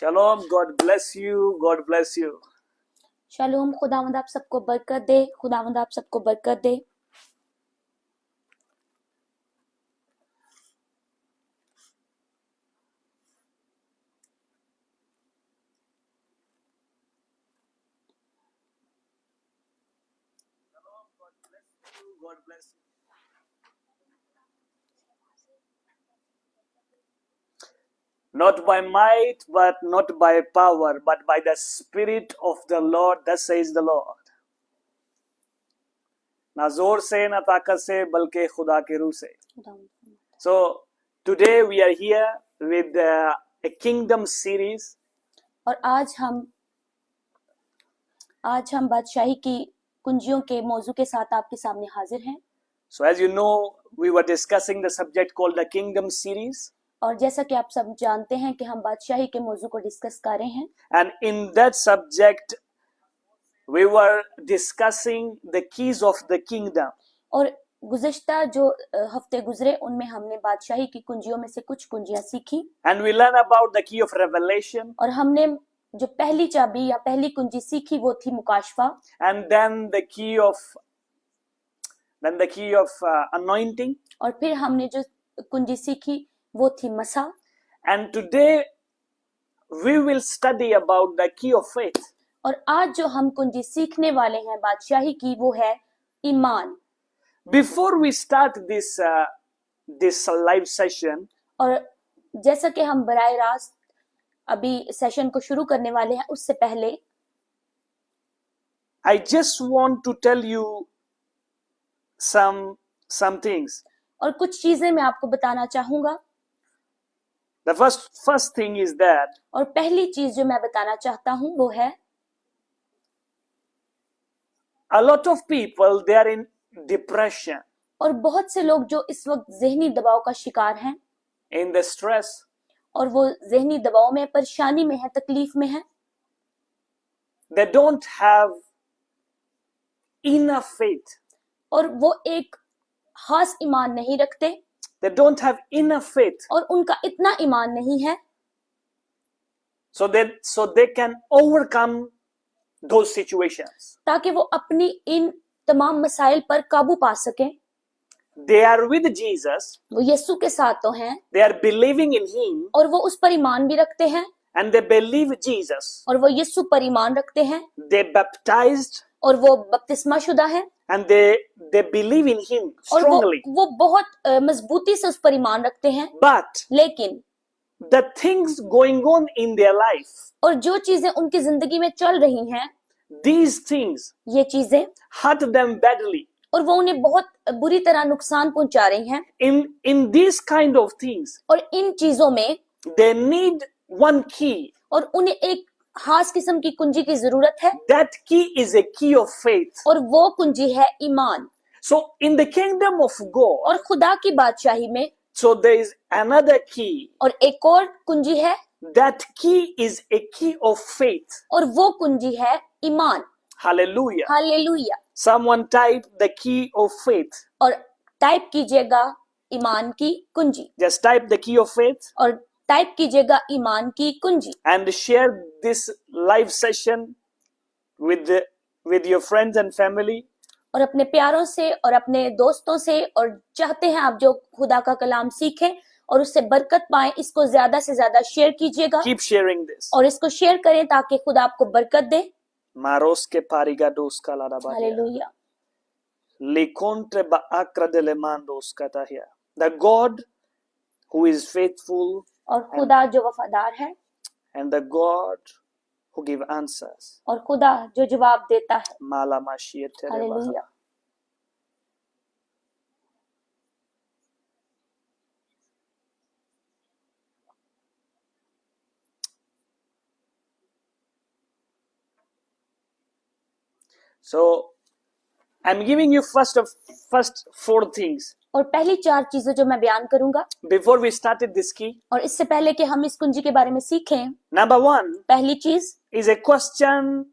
Shalom, God bless you, God bless you. Shalom, खुदावंद आप सबको बरकत दे, खुदावंद आप सबको बरकत दे। God bless you. Not by might, but not by power, but by the Spirit of the Lord, thus says the Lord. ना जोर से ना ताकत से बल्कि खुदा के रूह से. So today we are here with a kingdom series. और आज हम बादशाही की कुंजियों के मौजू के साथ आपके सामने हाजिर हैं। So as you know, we were discussing the subject called the kingdom series. और जैसा कि आप सब जानते हैं कि हम बादशाही के मौजू को डिस्कस कर रहे हैं। And in that subject, we were discussing the keys of the kingdom. और गुज़िश्ता जो हफ्ते गुजरे उनमें हमने बादशाही की कुंजियों में से कुछ कुंजियां सीखी। And we learned about the key of revelation. और हमने जो पहली चाबी या पहली कुंजी सीखी वो थी मुकाशफा। And then the key of anointing. और फिर हमने जो कुंजी सीखी वो थी मसा। And today we will study about the key of faith. और आज जो हम कुंजी सीखने वाले हैं बादशाही की वो है ईमान। Before we start this live session, और जैसा कि हम बराह रास्त अभी सेशन को शुरू करने वाले हैं उससे पहले I just want to tell you some things. और कुछ चीजें मैं आपको बताना चाहूंगा। The first thing is that और पहली चीज जो मैं बताना चाहता हूं वो है a lot of people, they are in depression, और बहुत से लोग जो इस वक्त ज़हनी दबाव का शिकार हैं, in the stress, और वो ज़हनी दबाव में, परेशानी में है, तकलीफ में है। they don't have enough faith. और वो एक खास ईमान नहीं रखते। They don't have enough faith. और उनका इतना ईमान नहीं है So they can overcome those situations. ताकि वो अपनी इन तमाम मसाइल पर काबू पा सकें। They are with Jesus. वो यीशु के साथ तो हैं। They are believing in Him. और वो उस पर ईमान भी रखते हैं। And they believe Jesus. और वो यीशु पर ईमान रखते हैं। They baptized. और वो बपतिस्मा शुदा है। And they believe in Him strongly. और वो बहुत मजबूती से उस पर ईमान रखते हैं। But लेकिन the things going on in their life, और जो चीजें उनकी जिंदगी में चल रही हैं, these things ये चीजें hurt them badly. और वो उन्हें बहुत बुरी तरह नुकसान पहुंचा रही हैं। In these kind of things, और इन चीजों में they need one key. और उन्हें एक खास किस्म की कुंजी की जरूरत है। That key is a key of faith. और वो कुंजी है ईमान। So in the kingdom of God, और खुदा की बादशाही में so there is another key. और एक और कुंजी है। That key is a key of faith. और वो कुंजी है ईमान। Hallelujah. Hallelujah. Someone type the key of faith. और टाइप कीजिएगा ईमान की कुंजी। Just type the key of faith. और टाइप कीजिएगा ईमान की कुंजी। And share this live session with your friends and family. और अपने प्यारों से और अपने दोस्तों से, और चाहते हैं आप जो खुदा का कलाम सीखें और उससे बरकत पाएं, इसको ज्यादा से ज्यादा शेयर कीजिएगा। Keep sharing this. और इसको शेयर करें ताकि खुदा आपको बरकत दे। Maros के parigados kalarabadia. Hallelujah. Likontre baakra de lemandos katahia. The God who is faithful और खुदा जो वफादार है and the God who give answers. और खुदा जो जवाब देता है। Malamashir terebaha. Hallelujah. So I'm giving you first 4 things. और पहली 4 चीजें जो मैं बयान करूंगा Before we started this key. और इससे पहले कि हम इस कुंजी के बारे में सीखें। Number 1. पहली चीज Is a question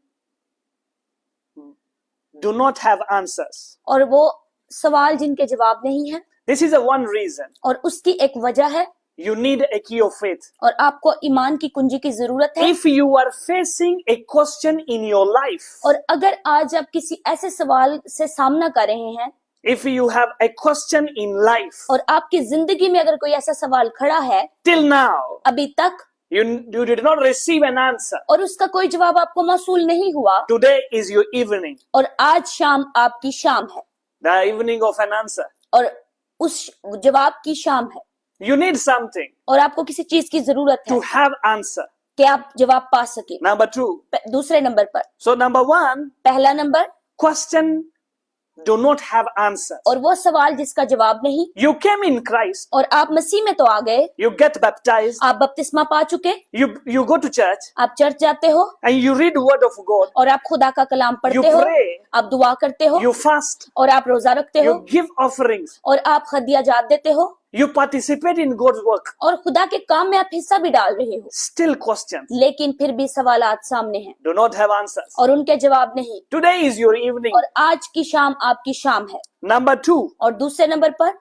do not have answers. और वो सवाल जिनके जवाब नहीं है। This is a one reason. और उसकी एक वजह है। you need a key of faith. और आपको ईमान की कुंजी की जरूरत है। If you are facing a question in your life, और अगर आज आप किसी ऐसे सवाल से सामना कर रहे हैं, if you have a question in life, और आपकी जिंदगी में अगर कोई ऐसा सवाल खड़ा है till now, अभी तक, you did not receive an answer. और उसका कोई जवाब आपको मौसूल नहीं हुआ, Today is your evening, और आज शाम आपकी शाम है, the evening of an answer. और उस जवाब की शाम है। You need something और आपको किसी चीज की जरूरत है to have answer. कि आप जवाब पा सके। Number 2. दूसरे नंबर पर, So number 1, पहला number, question do not have answer. और वो सवाल जिसका जवाब नहीं। You came in Christ, और आप मसीह में तो आ गए, you get baptized, आप बपतिस्मा पा चुके, you go to church आप चर्च जाते हो, and you read word of God, और आप खुदा का कलाम you पढ़ते हो, pray, आप दुआ करते हो, you fast, और आप रोजा रखते हो, you give offerings, और आप हदिया जात देते हो, you participate in God's work. और खुदा के काम में आप हिस्सा भी डाल रहे हो, Still questions लेकिन फिर भी सवालात सामने हैं do not have answers. और उनके जवाब नहीं। Today is your evening. और आज की शाम आपकी शाम है। Number 2, और दूसरे नंबर पर,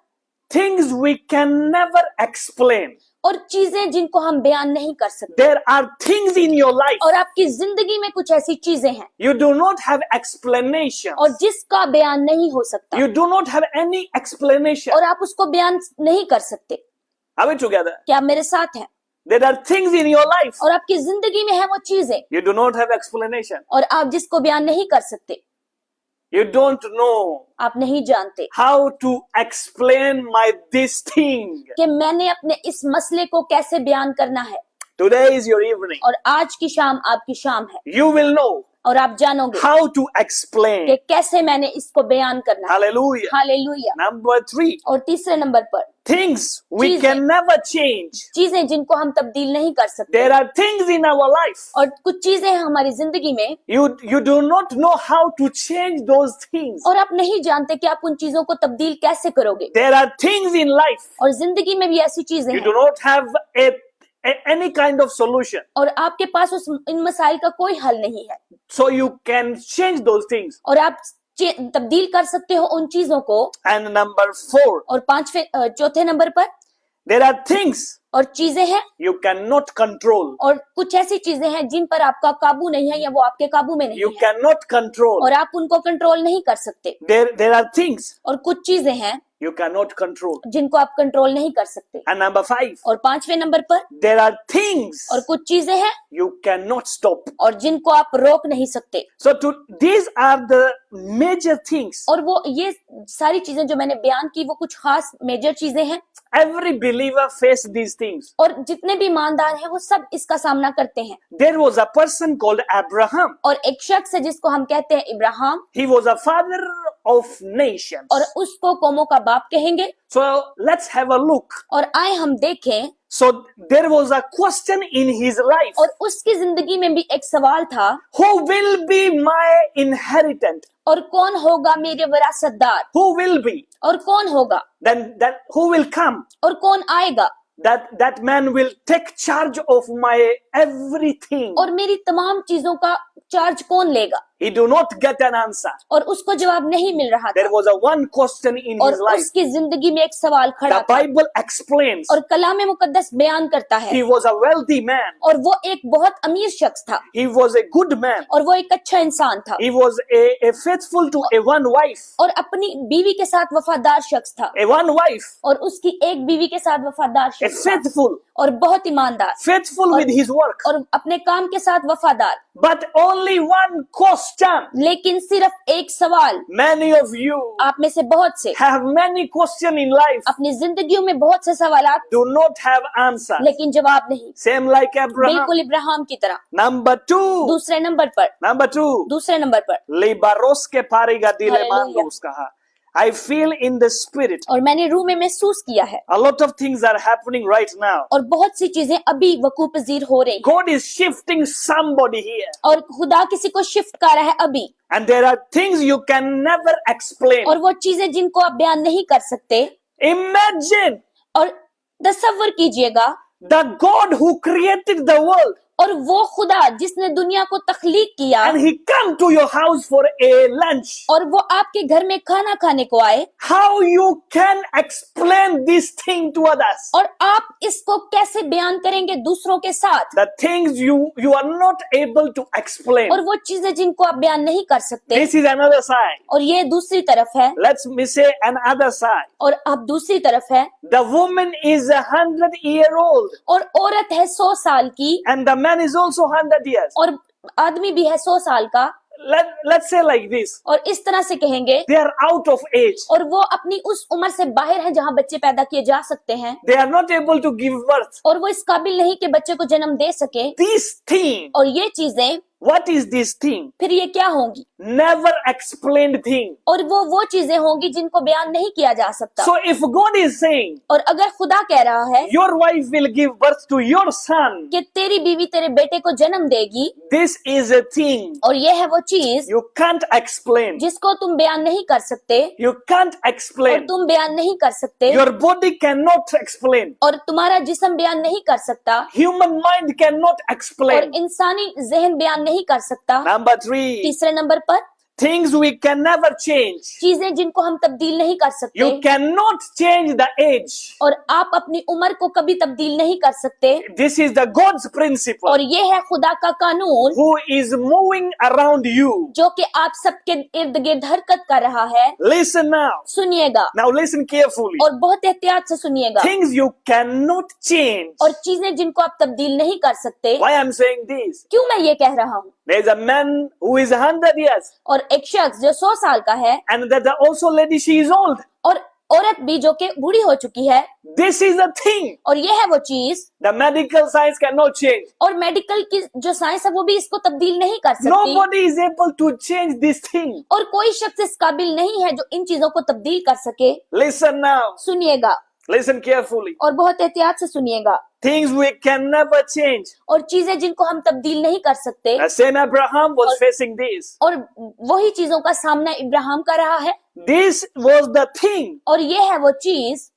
things we can never explain. और चीजें जिनको हम बयान नहीं कर सकते। There are things in your life और आपकी जिंदगी में कुछ ऐसी चीजें हैं you do not have explanation. और जिसका बयान नहीं हो सकता, You do not have any explanation. और आप उसको बयान नहीं कर सकते। Are we together? क्या आप मेरे साथ हैं? There are things in your life और आपकी जिंदगी में है वो चीजें, you do not have explanation. और आप जिसको बयान नहीं कर सकते, You don't know आप नहीं जानते how to explain this thing. कि मैंने अपने इस मसले को कैसे बयान करना है। Today is your evening. और आज की शाम आपकी शाम है, You will know और आप जानोगे how to explain. कि कैसे मैंने इसको बयान करना है। Hallelujah. हालेलुया। Number 3, और तीसरे नंबर पर, things we चीजें। can never change. चीजें जिनको हम तब्दील नहीं कर सकते, There are things in our life और कुछ चीजें हैं हमारी जिंदगी में, you do not know how to change those things. और आप नहीं जानते कि आप उन चीजों को तब्दील कैसे करोगे। There are things in life और जिंदगी में भी ऐसी चीजें you हैं, do not have any kind of solution. और आपके पास इन मसाइल का कोई हल नहीं है, So you can change those things. और आप तब्दील कर सकते हो उन चीजों को। And number 4, और चौथे नंबर पर, there are things और चीजें हैं, you cannot control. और कुछ ऐसी चीजें हैं जिन पर आपका काबू नहीं है या वो आपके काबू में नहीं You है, cannot control. और आप उनको कंट्रोल नहीं कर सकते। There are things और कुछ चीजें हैं you cannot control. जिनको आप कंट्रोल नहीं कर सकते। And number 5, और पांचवें नंबर पर, there are things और कुछ चीजें हैं you cannot stop. और जिनको आप रोक नहीं सकते। So these are the major things. और वो ये सारी चीजें जो मैंने बयान की वो कुछ खास मेजर चीजें हैं, Every believer face these things. और जितने भी ईमानदार हैं वो सब इसका सामना करते हैं। There was a person called Abraham. और एक शख्स है जिसको हम कहते हैं Ibrahim, He was a father of nations. और उसको कौमों का बाप कहेंगे। So let's have a look. और आए हम देखें, So there was a question in his life. और उसकी जिंदगी में भी एक सवाल था, Who will be my inheritant? और कौन होगा मेरे विरासतदार, Who will be? और कौन होगा, Then who will come? और कौन आएगा, That man will take charge of my everything. और मेरी तमाम चीजों का चार्ज कौन लेगा। He do not get an answer. और उसको जवाब नहीं मिल रहा There था, was a one question in और his life. उसकी जिंदगी में एक सवाल खड़ा The था। Bible explains और कलाम मुकद्दस बयान करता है, he was a wealthy man. और वो एक बहुत अमीर शख्स था, He was a good man. और वो एक अच्छा इंसान था, He was a faithful to a one wife. और अपनी बीवी के साथ वफादार शख्स था, A one wife. और उसकी एक बीवी के साथ वफादार A शख्स था, faithful. और बहुत ईमानदार, Faithful with his work. और अपने काम के साथ वफादार। But only one question. लेकिन सिर्फ एक सवाल, Many of you आप में से बहुत से have many questions in life. अपनी जिंदगियों में बहुत से सवालात, Do not have answer. लेकिन जवाब नहीं, Same like Abraham. बिल्कुल इब्राहिम की तरह। Number 2. दूसरे नंबर पर, Number 2. दूसरे नंबर पर, Libaros ke pariga dile Hallelujah. mandos kaha. I feel in the spirit. और मैंने रूह में महसूस किया है, A lot of things are happening right now. और बहुत सी चीजें अभी वकूअ पजीर हो रही हैं, God is shifting somebody here. और खुदा किसी को शिफ्ट कर रहा है अभी। And there are things you can never explain. और वो चीजें जिनको आप बयान नहीं कर सकते। Imagine और तसव्वुर कीजिएगा, the God who created the world. और वो खुदा जिसने दुनिया को तख्लीक किया and he come to your house for a lunch. और वो आपके घर में खाना खाने को आए, How you can explain this thing to others? और आप इसको कैसे बयान करेंगे दूसरों के साथ? The things you are not able to explain. और वो चीजें जिनको आप बयान नहीं कर सकते, This is another side. और ये दूसरी तरफ है, Let's me say another side. और अब दूसरी तरफ है, The woman is 100-year-old और औरत है 100 साल की, and the man is also 100 years. और आदमी भी है 100 साल का, Let's say like this. और इस तरह से कहेंगे, They are out of age. और वो अपनी उस उम्र से बाहर है जहाँ बच्चे पैदा किए जा सकते हैं, They are not able to give birth. और वो इस काबिल नहीं कि बच्चे को जन्म दे सके। This thing, और ये चीजें, what is this thing? फिर ये क्या होंगी? Never explained thing. और वो चीजें होंगी जिनको बयान नहीं किया जा सकता। So if God is saying, और अगर खुदा कह रहा है your wife will give birth to your son, कि तेरी बीवी तेरे बेटे को जन्म देगी, this is a thing और ये है वो चीज you can't explain. जिसको तुम बयान नहीं कर सकते, You can't और explain. तुम बयान नहीं कर सकते, Your body cannot explain. और तुम्हारा जिस्म बयान नहीं कर सकता, Human mind cannot और explain. इंसानी जहन बयान नहीं कर सकता। Number 3, तीसरे नंबर पर, things we can never change. चीजें जिनको हम तब्दील नहीं कर सकते, You cannot change the age. और आप अपनी उम्र को कभी तब्दील नहीं कर सकते। This is the God's principle और ये है खुदा का कानून who is moving around you. जो कि आप सबके इर्द गिर्द हरकत कर रहा है। Listen now. सुनिएगा, Now listen carefully. और बहुत एहतियात से सुनिएगा। Things you cannot change. और चीजें जिनको आप तब्दील नहीं कर सकते। Why I'm saying this? क्यों मैं ये कह रहा हूँ? There's a man who is 100 years और एक शख्स जो 100 साल का है, and there's also lady, she is old. और औरत भी जो कि बूढ़ी हो चुकी है, This is a thing. और ये है वो चीज, The medical science cannot change. और मेडिकल की जो साइंस है वो भी इसको तब्दील नहीं कर सकती। Nobody is able to change this thing. और कोई शख्स इस काबिल नहीं है जो इन चीजों को तब्दील कर सके। Listen now. सुनिएगा, Listen carefully. और बहुत एहतियात से सुनिएगा। Things we can never change. और चीजें जिनको हम तब्दील नहीं कर सकते, The same Abraham was facing this. और वही चीजों का सामना इब्राहिम कर रहा है। This was the thing और ये है वो चीज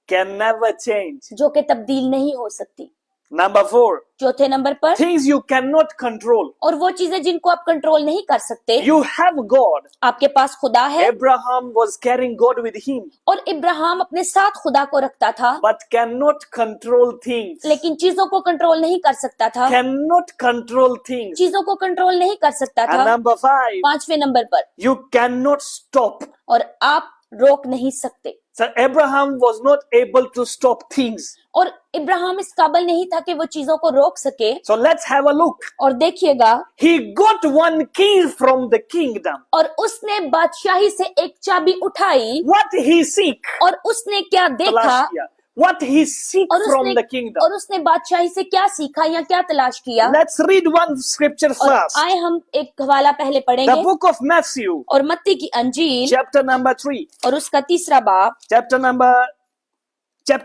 can never change. जो कि तब्दील नहीं हो सकती। Number 4. चौथे नंबर पर, Things you cannot control. और वो चीजें जिनको आप कंट्रोल नहीं कर सकते। You have God. आपके पास खुदा है, Abraham was carrying God with him, और इब्राहिम अपने साथ खुदा को रखता था, but cannot control things. लेकिन चीजों को कंट्रोल नहीं कर सकता था। Cannot control things. चीजों को कंट्रोल नहीं कर सकता And था। number 5. पांचवें नंबर पर, You cannot stop. और आप रोक नहीं सकते। So Abraham was not able to stop things. और इब्राहिम इस काबिल नहीं था कि वो चीजों को रोक सके। So let's have a look. और देखिएगा, He got one key from the kingdom. और उसने बादशाही से एक चाबी उठाई, What he seek? और उसने क्या देखा, तलाश किया. What he seek और from the उसने kingdom. और उसने बादशाही से क्या सीखा या क्या तलाश किया। Let's read one scripture और first. आए हम एक हवाला पहले The पढ़ेंगे, book of Matthew, और मत्ती की अंजील chapter number 3, और उसका तीसरा बाब, chapter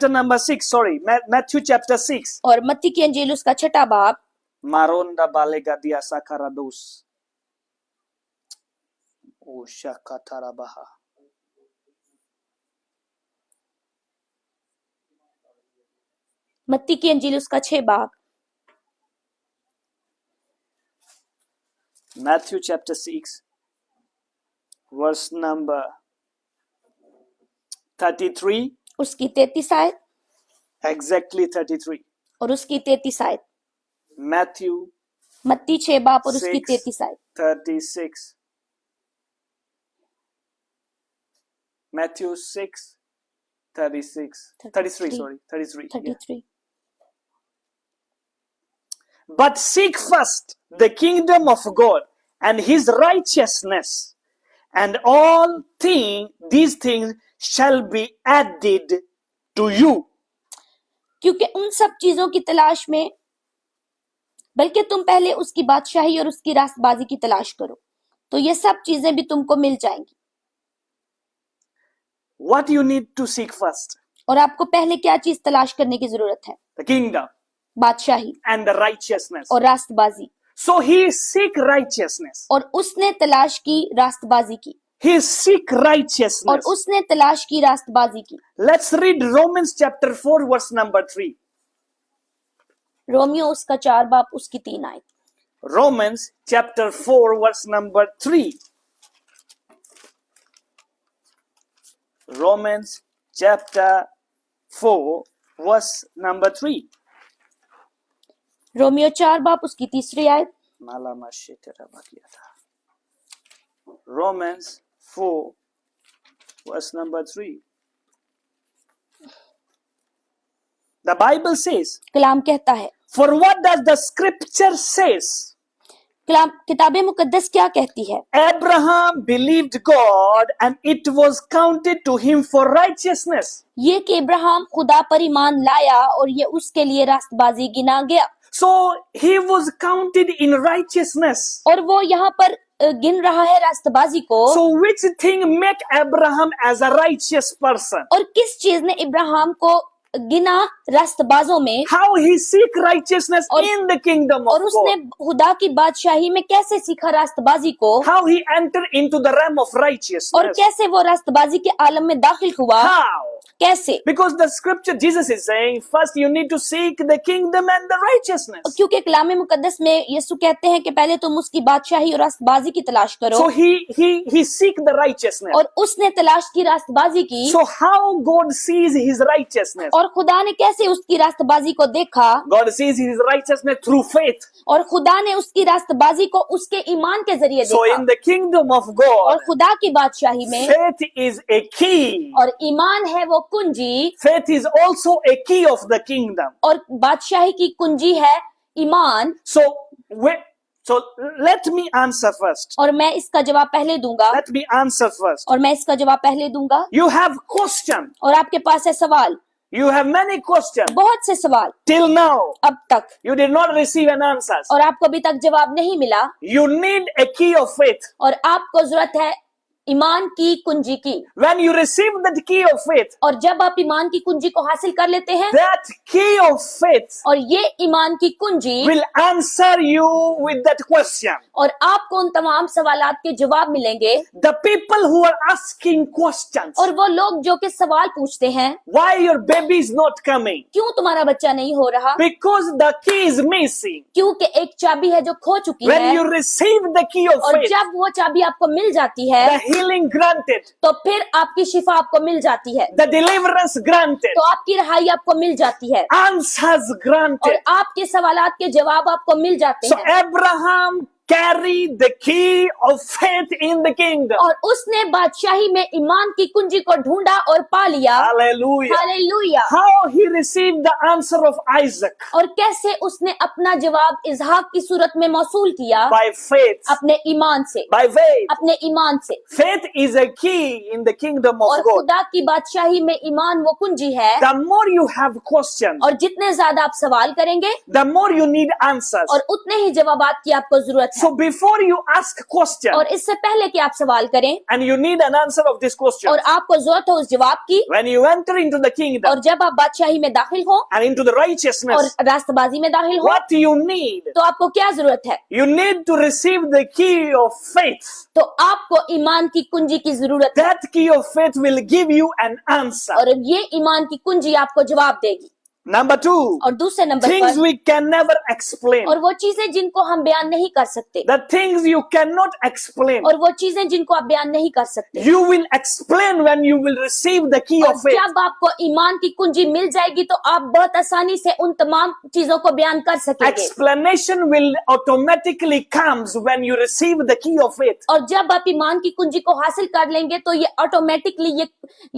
number 6, sorry, Matthew chapter 6. और मत्ती की अंजील उसका छठा बाब, Maronda balega dia sakarados. O shakatarabaha. मत्ती की अंजील उसका 6 बाब, Matthew chapter 6, verse number 33, उसकी 33 आयत, exactly 33. और उसकी 33 आयत। Matthew मत्ती 6 बाब और उसकी 6, 33 आयत। 36. Matthew 6, 36. 33, sorry, 33. Yeah. 33। But seek first the kingdom of God and his righteousness, and all these things shall be added to you. क्योंकि उन सब चीजों की तलाश में, बल्कि तुम पहले उसकी बादशाही और उसकी रास्तबाजी की तलाश करो, तो ये सब चीजें भी तुमको मिल जाएंगी। What you need to seek first? और आपको पहले क्या चीज तलाश करने की जरूरत है? The kingdom Badshahi and the righteousness. और रास्तबाजी। So he seek righteousness. और उसने तलाश की रास्तबाजी की, He seek और righteousness. उसने तलाश की रास्तबाजी की। Let's read Romans chapter 4, verse number 3. Romeo उसका 4 बाप उसकी 3 आयत। Romans chapter 4 verse number 3. Romans chapter 4 verse number 3. Romeo 4 बाप उसकी 3 आयत। Romans 4 verse number 3. The Bible says, कलाम कहता है, for what does the scripture says? कलाम किताबे मुकद्दस क्या कहती है? Abraham believed God and it was counted to him for righteousness. ये कि इब्राहिम खुदा पर ईमान लाया और ये उसके लिए रास्तबाजी गिना गया। So he was counted in righteousness. और वो यहाँ पर गिन रहा है रास्तबाजी को। So which thing make Abraham as a righteous person? और किस चीज ने इब्राहिम को गिना रास्तबाजों में? How he seek righteousness in the kingdom of और उसने God. खुदा की बादशाही में कैसे सीखा रास्तबाजी को? How he entered into the realm of और righteousness. कैसे वो रास्तबाजी के आलम में दाखिल हुआ? How? कैसे? Because the scripture, Jesus is saying, first you need to seek the kingdom and the righteousness. क्योंकि कलाम मुकद्दस में यीशु कहते हैं कि पहले तुम उसकी बादशाही और रास्तबाजी की तलाश करो। So he seek the righteousness. और उसने तलाश की रास्तबाजी की। So how God sees his righteousness? और खुदा ने कैसे उसकी रास्तबाजी को देखा? God sees his righteousness through faith. और खुदा ने उसकी रास्तबाजी को उसके ईमान के जरिए So देखा। in the kingdom of और God, खुदा की बादशाही में faith is a key. और ईमान है वो कुंजी। Faith is also a key of the kingdom. और बादशाही की कुंजी है ईमान। So let me answer first. और मैं इसका जवाब पहले दूंगा। Let me answer first. और मैं इसका जवाब पहले दूंगा। You have question. और आपके पास है सवाल। You have many questions. बहुत से सवाल। Till now, अब तक। you did not receive an answer. और आपको अभी तक जवाब नहीं मिला। You need a key of faith. और आपको जरूरत है ईमान की कुंजी की। When you receive that key of faith, और जब आप ईमान की कुंजी को हासिल कर लेते हैं, that key of faith और ये ईमान की कुंजी will answer you with that question. और आपको उन तमाम सवालात के जवाब मिलेंगे। The people who are asking questions, और वो लोग जो कि सवाल पूछते हैं, why your baby is not coming? क्यों तुम्हारा बच्चा नहीं हो रहा? Because the key is missing. क्योंकि एक चाबी है जो खो चुकी When है। you receive the key of और faith, जब वो चाबी आपको मिल जाती है, the healing granted, तो फिर आपकी शिफा आपको मिल जाती है। the deliverance granted, तो आपकी रहाई आपको मिल जाती है। answers और granted. आपके सवालात के जवाब आपको मिल जाते So हैं। Abraham carried the key of faith in the kingdom. और उसने बादशाही में ईमान की कुंजी को ढूंढा और पा लिया। Hallelujah. Hallelujah. How he received the answer of Isaac? और कैसे उसने अपना जवाब इसहाक की सूरत में मौसूल किया? By faith. अपने ईमान से। By faith. अपने ईमान से। Faith is a key in the kingdom और of God. खुदा की बादशाही में ईमान वो कुंजी है। The more you have questions, और जितने ज्यादा आप सवाल करेंगे, the more you need answers. और उतने ही जवाबात की आपको जरूरत है। So before you ask question, और इससे पहले कि आप सवाल करें, and you need an answer of this question, और आपको जरूरत हो उस जवाब की, when you enter into the kingdom और जब आप बादशाही में दाखिल हो and into the और righteousness, रास्तबाजी में दाखिल हो, what you need? तो आपको क्या जरूरत है? You need to receive the key of faith. तो आपको ईमान की कुंजी की जरूरत है। That key of faith will give you an answer. और ये ईमान की कुंजी आपको जवाब देगी। Number 2, और दूसरे नंबर things पर, we can never explain. और वो चीजें जिनको हम बयान नहीं कर सकते, The things you cannot explain. और वो चीजें जिनको आप बयान नहीं कर सकते, You will explain when you will receive the key और of faith. जब आपको ईमान की कुंजी मिल जाएगी तो आप बहुत आसानी से उन तमाम चीजों को बयान कर सकेंगे। Explanation will automatically comes when you receive the key of faith. और जब आप ईमान की कुंजी को हासिल कर लेंगे तो ये ऑटोमेटिकली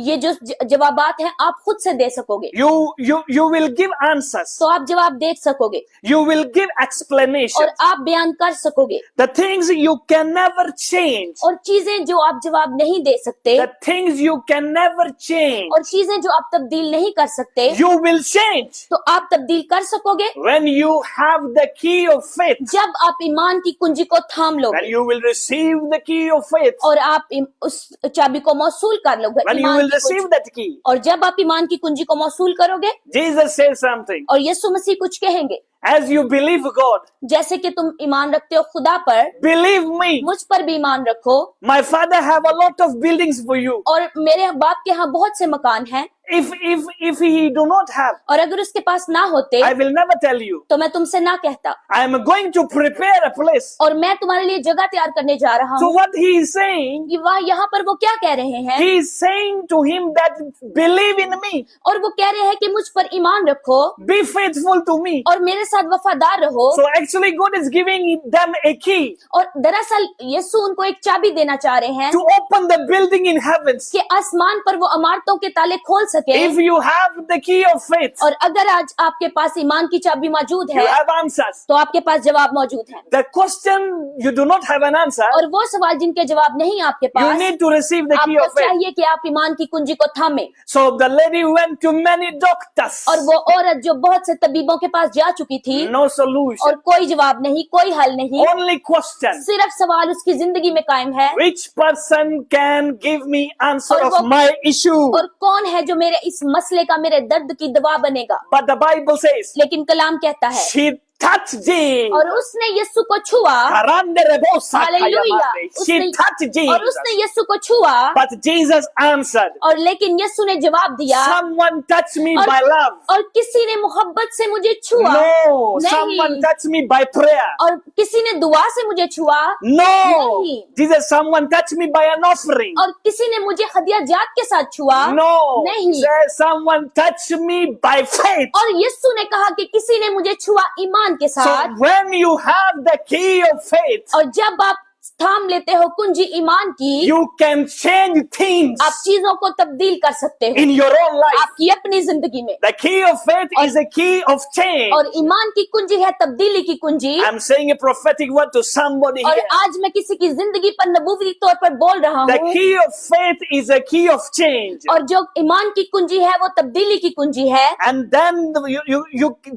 ये जो जवाबात हैं आप खुद से दे सकोगे। You will give answers. तो आप जवाब दे सकोगे You will give explanation. और आप बयान कर सकोगे। The things you can never change. और चीजें जो आप जवाब नहीं दे सकते, The things you can never change. और चीजें जो आप तब्दील नहीं कर सकते, You will change तो आप तब्दील कर सकोगे when you have the key of faith. जब आप ईमान की कुंजी को थाम When लोगे you will receive the key of faith. और आप उस चाबी को मौसूल कर लोगे। When you ईमान will की कुंजी। receive that key. और जब आप ईमान की कुंजी को मौसूल करोगे Jesus says something. और यीशु मसीह कुछ कहेंगे, as you believe God, जैसे कि तुम ईमान रखते हो खुदा पर, believe me, मुझ पर भी ईमान रखो। my Father have a lot of buildings for you. और मेरे बाप के यहाँ बहुत से मकान हैं, If he do not have, और अगर उसके पास ना होते I will never tell you. तो मैं तुमसे ना कहता। I am going to prepare a place. और मैं तुम्हारे लिए जगह तैयार करने जा रहा So हूँ। what he is saying, कि वह यहाँ पर वो क्या कह रहे हैं? he is saying to him that believe in me, और वो कह रहे हैं कि मुझ पर ईमान रखो be faithful to me. और मेरे साथ वफादार रहो। So actually God is giving them a key और दरअसल यीशु उनको एक चाबी देना चाह रहे हैं to open the building in heavens. कि आसमान पर वो इमारतों के ताले खोल सके। If you have the key of faith, और अगर आज आपके पास ईमान की चाबी मौजूद you है have answers. तो आपके पास जवाब मौजूद है। The question you do not have an answer, और वो सवाल जिनके जवाब नहीं आपके you pass, need to receive the key आपको of faith. चाहिए कि आप ईमान की कुंजी को थामे। So the lady went to many doctors. और वो औरत जो बहुत से तबीबों के पास जा चुकी थी, No solution. और कोई जवाब नहीं, कोई हल नहीं, Only question. सिर्फ सवाल उसकी जिंदगी में कायम है। Which person can give me answer और of वो- my issue? और कौन है जो मेरे इस मसले का, मेरे दर्द की दवा बनेगा? But the Bible says, लेकिन कलाम कहता है, she touched Jesus. और उसने यीशु को छुआ। हालेलुया। She touched और उसने Jesus. यीशु को छुआ, But Jesus answered, और लेकिन यीशु ने जवाब दिया, someone touched me और, by love. और किसी ने मोहब्बत से मुझे छुआ। No, नहीं। someone touched me by prayer. और किसी ने दुआ से मुझे छुआ। No, नहीं। Jesus, someone touched me by an offering. और किसी ने मुझे हदिया जात के साथ छुआ। No, नहीं। says someone touched me by faith. और यीशु ने कहा कि किसी ने मुझे छुआ ईमान के So साथ। when you have the key of faith, और जब आप थाम लेते हो कुंजी ईमान की, you can change things आप चीजों को तब्दील कर सकते हो in your own life. आपकी अपनी जिंदगी में। The key of faith is a key of change. और ईमान की कुंजी है तब्दीली की कुंजी। I'm saying a prophetic word to somebody और here. आज मैं किसी की जिंदगी पर नबूवी तौर पर बोल रहा The हूँ। key of faith is a key of change. और जो ईमान की कुंजी है वो तब्दीली की कुंजी है। And then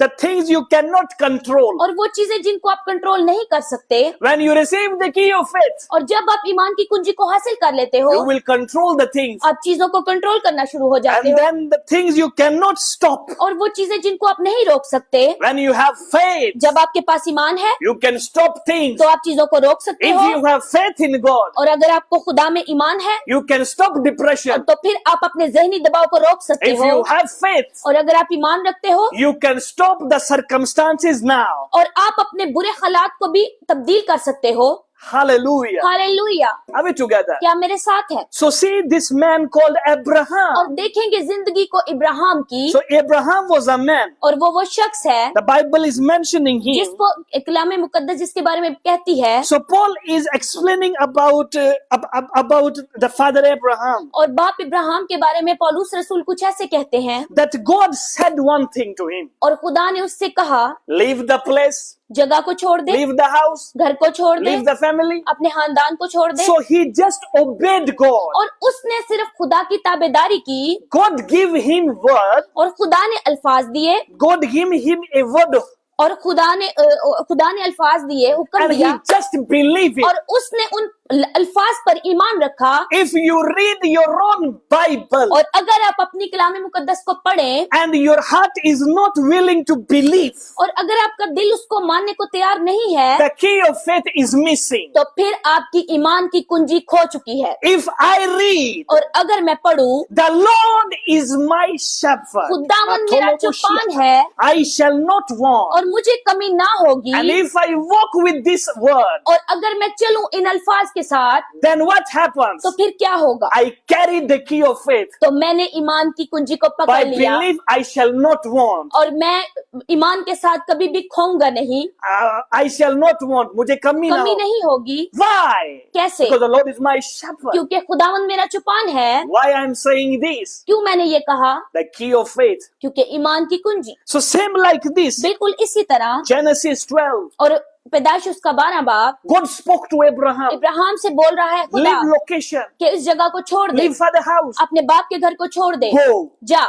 the things you cannot control. और वो चीजें जिनको आप कंट्रोल नहीं कर सकते, When you receive the key of faith, और जब आप ईमान की कुंजी को हासिल कर लेते हो, you will control the things. आप चीजों को कंट्रोल करना शुरू हो जाते And हो। then the things you cannot stop. और वो चीजें जिनको आप नहीं रोक सकते, When you have faith, जब आपके पास ईमान है you can stop things. तो आप चीजों को रोक सकते If हो। you have faith in God, और अगर आपको खुदा में ईमान है you can stop depression. तो फिर आप अपने जहनी दबाव को रोक सकते If हो। you have faith, और अगर आप ईमान रखते हो you can stop the circumstances now. और आप अपने बुरे हालात को भी तब्दील कर सकते हो। Hallelujah. Hallelujah. Are we together? क्या मेरे साथ है? So see this man called और Abraham. देखेंगे जिंदगी को इब्राहिम की। So Abraham was a man. और वो शख्स है The Bible is mentioning him. जिसको कलाम मुकद्दस जिसके बारे में कहती है। So Paul is explaining about the father Abraham. और बाप इब्राहिम के बारे में पौलुस रसूल कुछ ऐसे कहते हैं, That God said one thing to him. और खुदा ने उससे कहा, Leave the place, जगह को छोड़ दे, leave the house, घर को छोड़ दे, leave the family. अपने खानदान को छोड़ दे। So he just obeyed God. और उसने सिर्फ खुदा की ताबेदारी की, God gave him word. और खुदा ने अल्फाज दिए, God gave him a word और खुदा ने अल्फाज दिए, हुक्म and he दिया, just believed it. और उसने उन अल्फाज पर ईमान रखा। If you read your own Bible और अगर आप अपनी कलाम मुकद्दस को पढ़ें and your heart is not willing to believe, और अगर आपका दिल उसको मानने को तैयार नहीं है, the key of faith is missing. तो फिर आपकी ईमान की कुंजी खो चुकी है। If I read, और अगर मैं पढ़ूं, the Lord is my shepherd, खुदावन मेरा चौपान है I shall not want. और मुझे कमी ना होगी। And if I walk with this word, और अगर मैं चलूं इन अल्फाज के साथ, then what happens? तो फिर क्या होगा? I carry the key of faith. तो मैंने ईमान की कुंजी को By पकड़ लिया, belief, I shall not want. और मैं ईमान के साथ कभी भी खोऊंगा नहीं, I shall not want. मुझे कमी ना कमी हो. नहीं होगी। Why? कैसे? Because the Lord is my shepherd. क्योंकि खुदावन मेरा चौपान है। Why I am saying this? क्यों मैंने ये कहा? The key of faith. क्योंकि ईमान की कुंजी So same like this. बिल्कुल इसी तरह। Genesis 12. और पैदाइश उसका 12 बाब God spoke to Abraham. Ibrahim से बोल रहा है खुदा Leave location. कि इस जगह को छोड़ दे, Leave father house. अपने बाप के घर को छोड़ दे, Go. जा।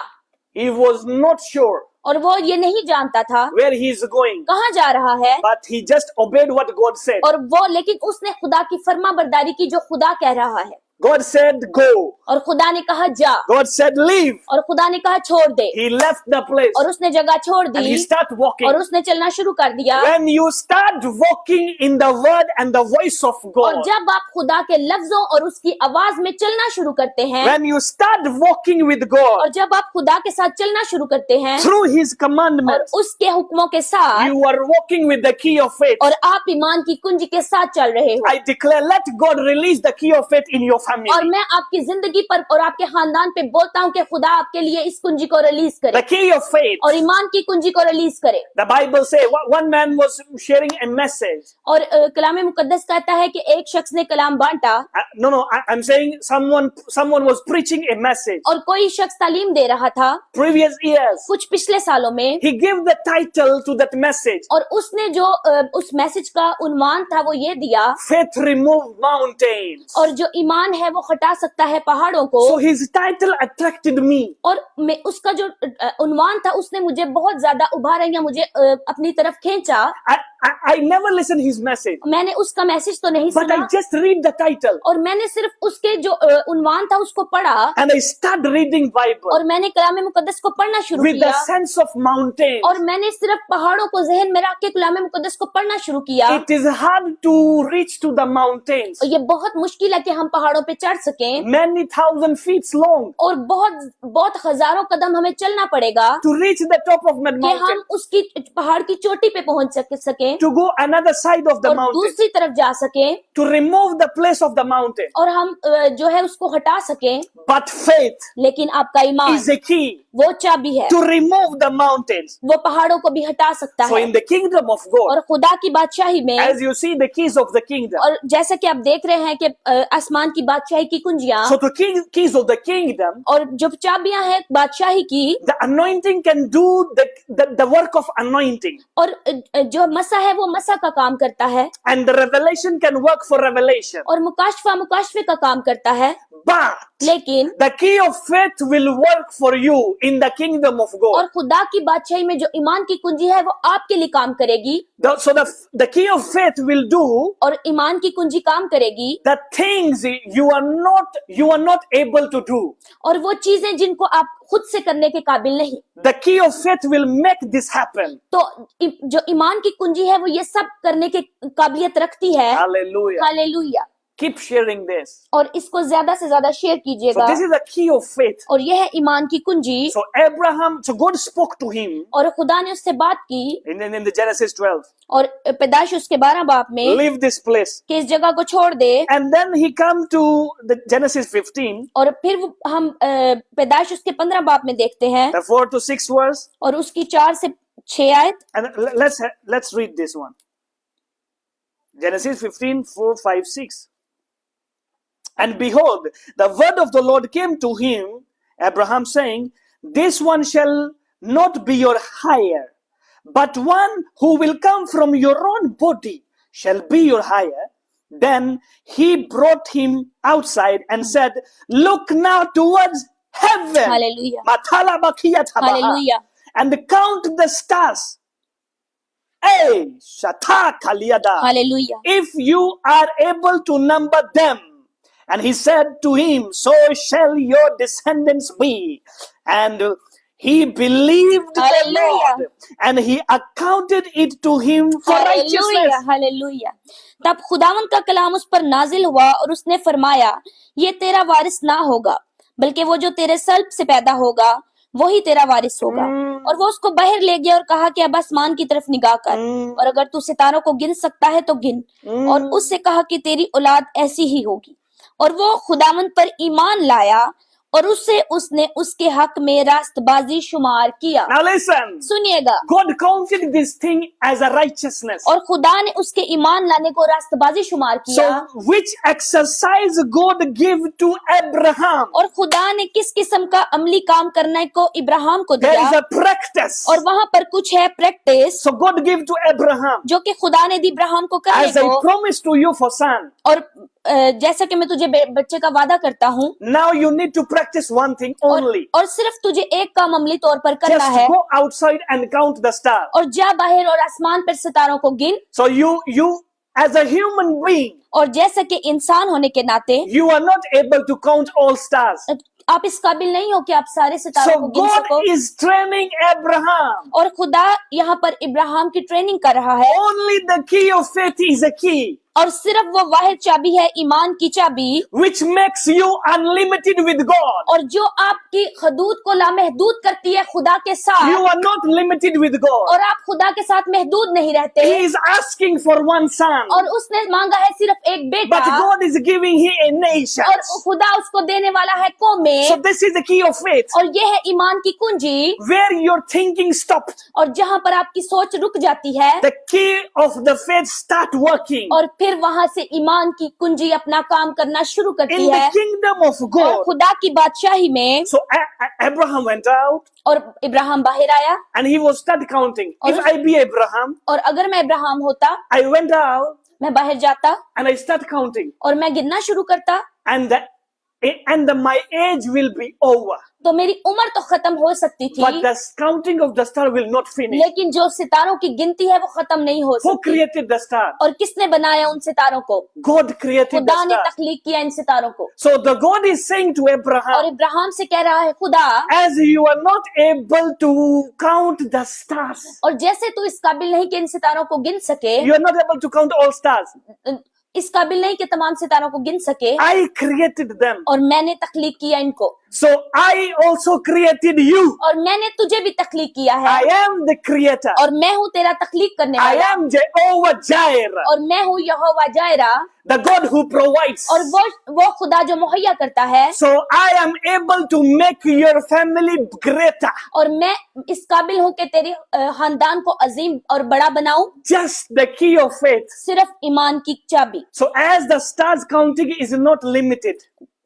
He was not sure और वो ये नहीं जानता था where he is going. कहाँ जा रहा है, But he just obeyed what God said. और वो लेकिन उसने खुदा की फर्मा बरदारी की जो खुदा कह रहा है। God said, go. और खुदा ने कहा जा, God said, leave. और खुदा ने कहा छोड़ दे, He left the place और उसने जगह छोड़ and he the started walking. और उसने चलना शुरू कर दिया। When you start walking in the word and the voice of और God, जब आप खुदा के लफ्जों और उसकी आवाज में चलना शुरू करते हैं, when you start walking with और God जब आप खुदा के साथ चलना शुरू करते हैं through his और commandments, उसके हुक्मों के साथ, you are walking with the key of faith. और आप ईमान की कुंजी के साथ चल रहे हो। I declare, let God release the key of faith in your और family. मैं आपकी जिंदगी पर और आपके खानदान पे बोलता हूँ कि खुदा आपके लिए इस कुंजी को रिलीज The करे key of faith. और ईमान की कुंजी को रिलीज करे। The Bible says one man was sharing a message. और कलाम मुकद्दस कहता है कि एक शख्स ने कलाम बांटा, I'm saying someone was preaching a message. और कोई शख्स तालीम दे रहा था Previous years, कुछ पिछले सालों में, he gave the title to that message. और उसने जो उस मैसेज का उन्वान था वो ये दिया, Faith removed mountains. और जो ईमान है वो हटा सकता है पहाड़ों को। So his title attracted me. और मैं उसका जो उन्वान था उसने मुझे बहुत ज्यादा उभारा या मुझे अपनी तरफ खींचा। I never listened his message, मैंने उसका मैसेज तो नहीं but I सुना, just read the title और मैंने सिर्फ उसके जो उन्वान था उसको पढ़ा, and I start reading Bible और मैंने कलाम मुकद्दस को पढ़ना शुरू with the किया, sense of mountains. और मैंने सिर्फ पहाड़ों को जहन में रख के कलाम मुकद्दस को पढ़ना शुरू किया। It is hard to reach to the mountains. और ये बहुत मुश्किल है कि हम पहाड़ों पे चढ़ सकें, Many thousand feet long और बहुत हजारों कदम हमें चलना पड़ेगा to reach the top of that कि mountain, हम उसकी पहाड़ की चोटी पे पहुंच सकें to go another side of the और mountain, दूसरी तरफ जा सकें, to remove the place of the mountain. और हम जो है उसको हटा सकें। But faith लेकिन आपका ईमान is a key वो चाबी है, to remove the mountains. वो पहाड़ों को भी हटा सकता So है। in the kingdom of God, और खुदा की बादशाही में, as you see the keys of the kingdom, और जैसा कि आप देख रहे हैं कि आसमान की बादशाही की कुंजियां, so the keys of the kingdom, और जो चाबियां हैं बादशाही की, the anointing can do the work of anointing, और जो मसा है वो मसा का काम करता है, and the revelation can work for revelation. और मुकाशफे का काम करता है। But लेकिन the key of faith will work for you in the kingdom of God. और खुदा की बादशाही में जो ईमान की कुंजी है वो आपके लिए काम करेगी, So the key of faith will do और ईमान की कुंजी काम करेगी the things you are not able to do. और वो चीजें जिनको आप खुद से करने के काबिल नहीं। The key of faith will make this happen. तो जो ईमान की कुंजी है वो ये सब करने की काबिलियत रखती है। Hallelujah. Hallelujah. Keep sharing this. और इसको ज्यादा से ज्यादा शेयर So कीजिएगा। this is the key of faith. और यह है ईमान की कुंजी। So God spoke to him और खुदा ने उससे बात की, in the Genesis 12. और पैदाइश उसके 12 बाब में Leave this place. कि इस जगह को छोड़ दे। And then he come to the Genesis 15, और फिर हम पैदाइश उसके 15 बाब में देखते हैं, the 4 to 6 verse. और उसकी 4 से 6 आयत। And let's read this one. Genesis 15, 4, 5, 6. And behold, the word of the Lord came to him, Abraham, saying, this one shall not be your hire, but one who will come from your own body shall be your hire. Then he brought him outside and said, look now towards heaven. Hallelujah. Mathala bakia tabaha, hallelujah. and count the stars. Hey, shata kaliyada. Hallelujah. If you are able to number them. And he said to him, so shall your descendants be. And he believed the Hallelujah. Lord, and he accounted it to him for hallelujah. righteousness. Hallelujah. तब खुदावन का कलाम उस पर नाजिल हुआ और उसने फरमाया, ये तेरा वारिस ना होगा, बल्कि वो जो तेरे सल्ब से पैदा होगा वही तेरा वारिस होगा। और वो उसको बाहर ले गया और कहा कि अब आसमान की तरफ निगाह कर, और अगर तू सितारों को गिन सकता है तो गिन। और उससे कहा कि तेरी औलाद ऐसी ही होगी। और वो खुदावंद पर ईमान लाया और उसने उसके हक में रास्तबाजी शुमार किया। Now listen, सुनिएगा, God counted this thing as a righteousness. और खुदा ने उसके ईमान लाने को रास्तबाजी शुमार किया। So which exercise God gave to Abraham? और खुदा ने किस किस्म का अमली काम करने को इब्राहिम को There दिया, is a practice. और वहां पर कुछ है practice So God gave to Abraham जो कि खुदा ने दी इब्राहिम को करने as I को। promised to you for son. और जैसा कि मैं तुझे बच्चे का वादा करता हूँ, Now you need to practice one thing only. और सिर्फ तुझे एक काम अमली तौर पर करना Just है, go outside and count the stars. और जा बाहर और आसमान पर सितारों को गिन। So you as a human being, और जैसा कि इंसान होने के नाते you are not able to count all stars. आप इस काबिल नहीं हो कि आप सारे सितारों को So गिन God सको। is training Abraham. और खुदा यहाँ पर इब्राहिम की ट्रेनिंग कर रहा है, Only the key of faith is a key और सिर्फ वो वाहिद चाबी है, ईमान की चाबी, which makes you unlimited with God. और जो आपकी हदूद को लामहदूद करती है खुदा के साथ, You are not limited with God. और आप खुदा के साथ महदूद नहीं रहते। He is asking for one son, और उसने मांगा है सिर्फ एक बेटा, but God is giving him a nation. और खुदा उसको देने वाला है कौमें। So this is the key of faith, और ये है ईमान की कुंजी, where your thinking stopped. और जहाँ पर आपकी सोच रुक जाती है, The key of the faith start working. और फिर वहां से ईमान की कुंजी अपना काम करना शुरू करती In the है। kingdom of और God. खुदा की बादशाही में, So Abraham went out और इब्राहिम बाहर आया, and he was start counting. If और- I be Abraham, और अगर मैं इब्राहिम होता, I went out मैं बाहर जाता and I start counting, और मैं गिनना शुरू करता, and my age will be over. तो मेरी उम्र तो खत्म हो सकती थी, But the counting of the star will not finish. लेकिन जो सितारों की गिनती है वो खत्म नहीं हो Who सकती। created the star? और किसने बनाया उन सितारों को? God created the खुदा ने star. तख्लीक किया इन सितारों को। So the God is saying to और Abraham, इब्राहिम से कह रहा है, खुदा, as you are not able to count the stars, और जैसे तू इस काबिल नहीं कि इन सितारों को गिन सके, you are not able to count all stars. इस काबिल नहीं कि तमाम सितारों को गिन सके, I created them. और मैंने तख्लीक किया इनको, So I also created you. और मैंने तुझे भी तख्लीक किया I है, am the creator. और मैं हूँ तेरा तख्लीक करने I वाला, am Jehovah Jireh, और मैं हूँ यहोवा Zaira, the God who provides. और वो खुदा जो मुहैया करता है। So I am able to make your family greater. और मैं इस काबिल हूँ कि तेरे खानदान को अजीम और बड़ा बनाऊं, Just the key of faith. सिर्फ ईमान की चाबी। So as the stars counting is not limited,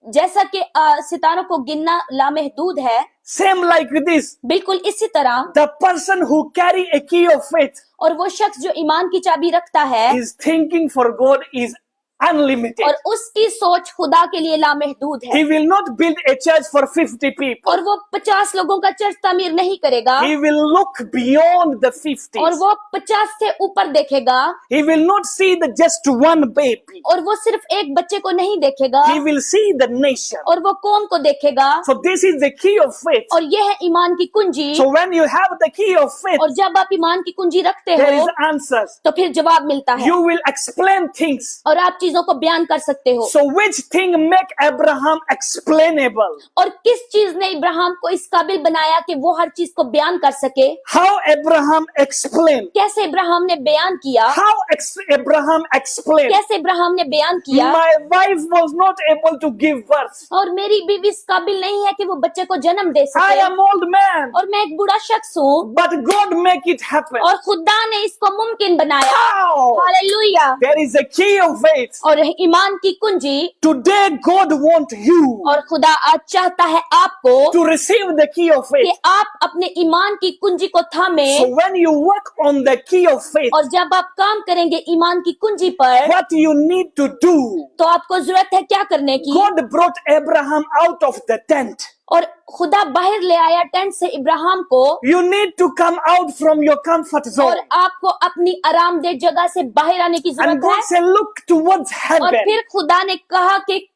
जैसा कि सितारों को गिनना लामहदूद है, same like this, बिल्कुल इसी तरह the person who carry a key of faith और वो शख्स जो ईमान की चाबी रखता है, is thinking for God is unlimited. और उसकी सोच खुदा के लिए लामहदूद He है, will not build a church for 50 people. और वो 50 लोगों का चर्च तामीर नहीं करेगा, He will look beyond the 50s. और वो 50 से ऊपर देखेगा, He will not see the just one baby. और वो सिर्फ एक बच्चे को नहीं देखेगा, He will see the nation. और वो कौम को देखेगा। So this is the key of faith. और ये है ईमान की कुंजी। So when you have the key of faith, और जब आप ईमान की कुंजी रखते there हो is answers. तो फिर जवाब मिलता है, You will explain things. और आप चीजों को बयान कर सकते हो। So which thing make Abraham explainable? और किस चीज ने इब्राहिम को इस काबिल बनाया कि वो हर चीज को बयान कर सके? How Abraham explained? कैसे इब्राहिम ने बयान किया? How Abraham explained? कैसे इब्राहिम ने बयान किया? My wife was not able to give birth. और मेरी बीवी इस काबिल नहीं है कि वो बच्चे को जन्म दे I सके, am old man. और मैं एक बूढ़ा शख्स हूँ, But God make it happen. और खुदा ने इसको मुमकिन बनाया। How? Hallelujah. There is a key of faith. और ईमान की कुंजी, Today God want you और खुदा आज चाहता है आपको to receive the key of कि faith. आप अपने ईमान की कुंजी को थामे, So when you work on the key of faith, और जब आप काम करेंगे ईमान की कुंजी पर, what you need to do? तो आपको जरूरत है क्या करने की? God brought Abraham out of the tent. और खुदा बाहर ले आया टेंट से इब्राहिम को, You need to come out from your comfort और zone. आपको अपनी आरामदेह जगह से बाहर आने की And जरूरत God है। said, look towards और heaven. फिर खुदा ने कहा कि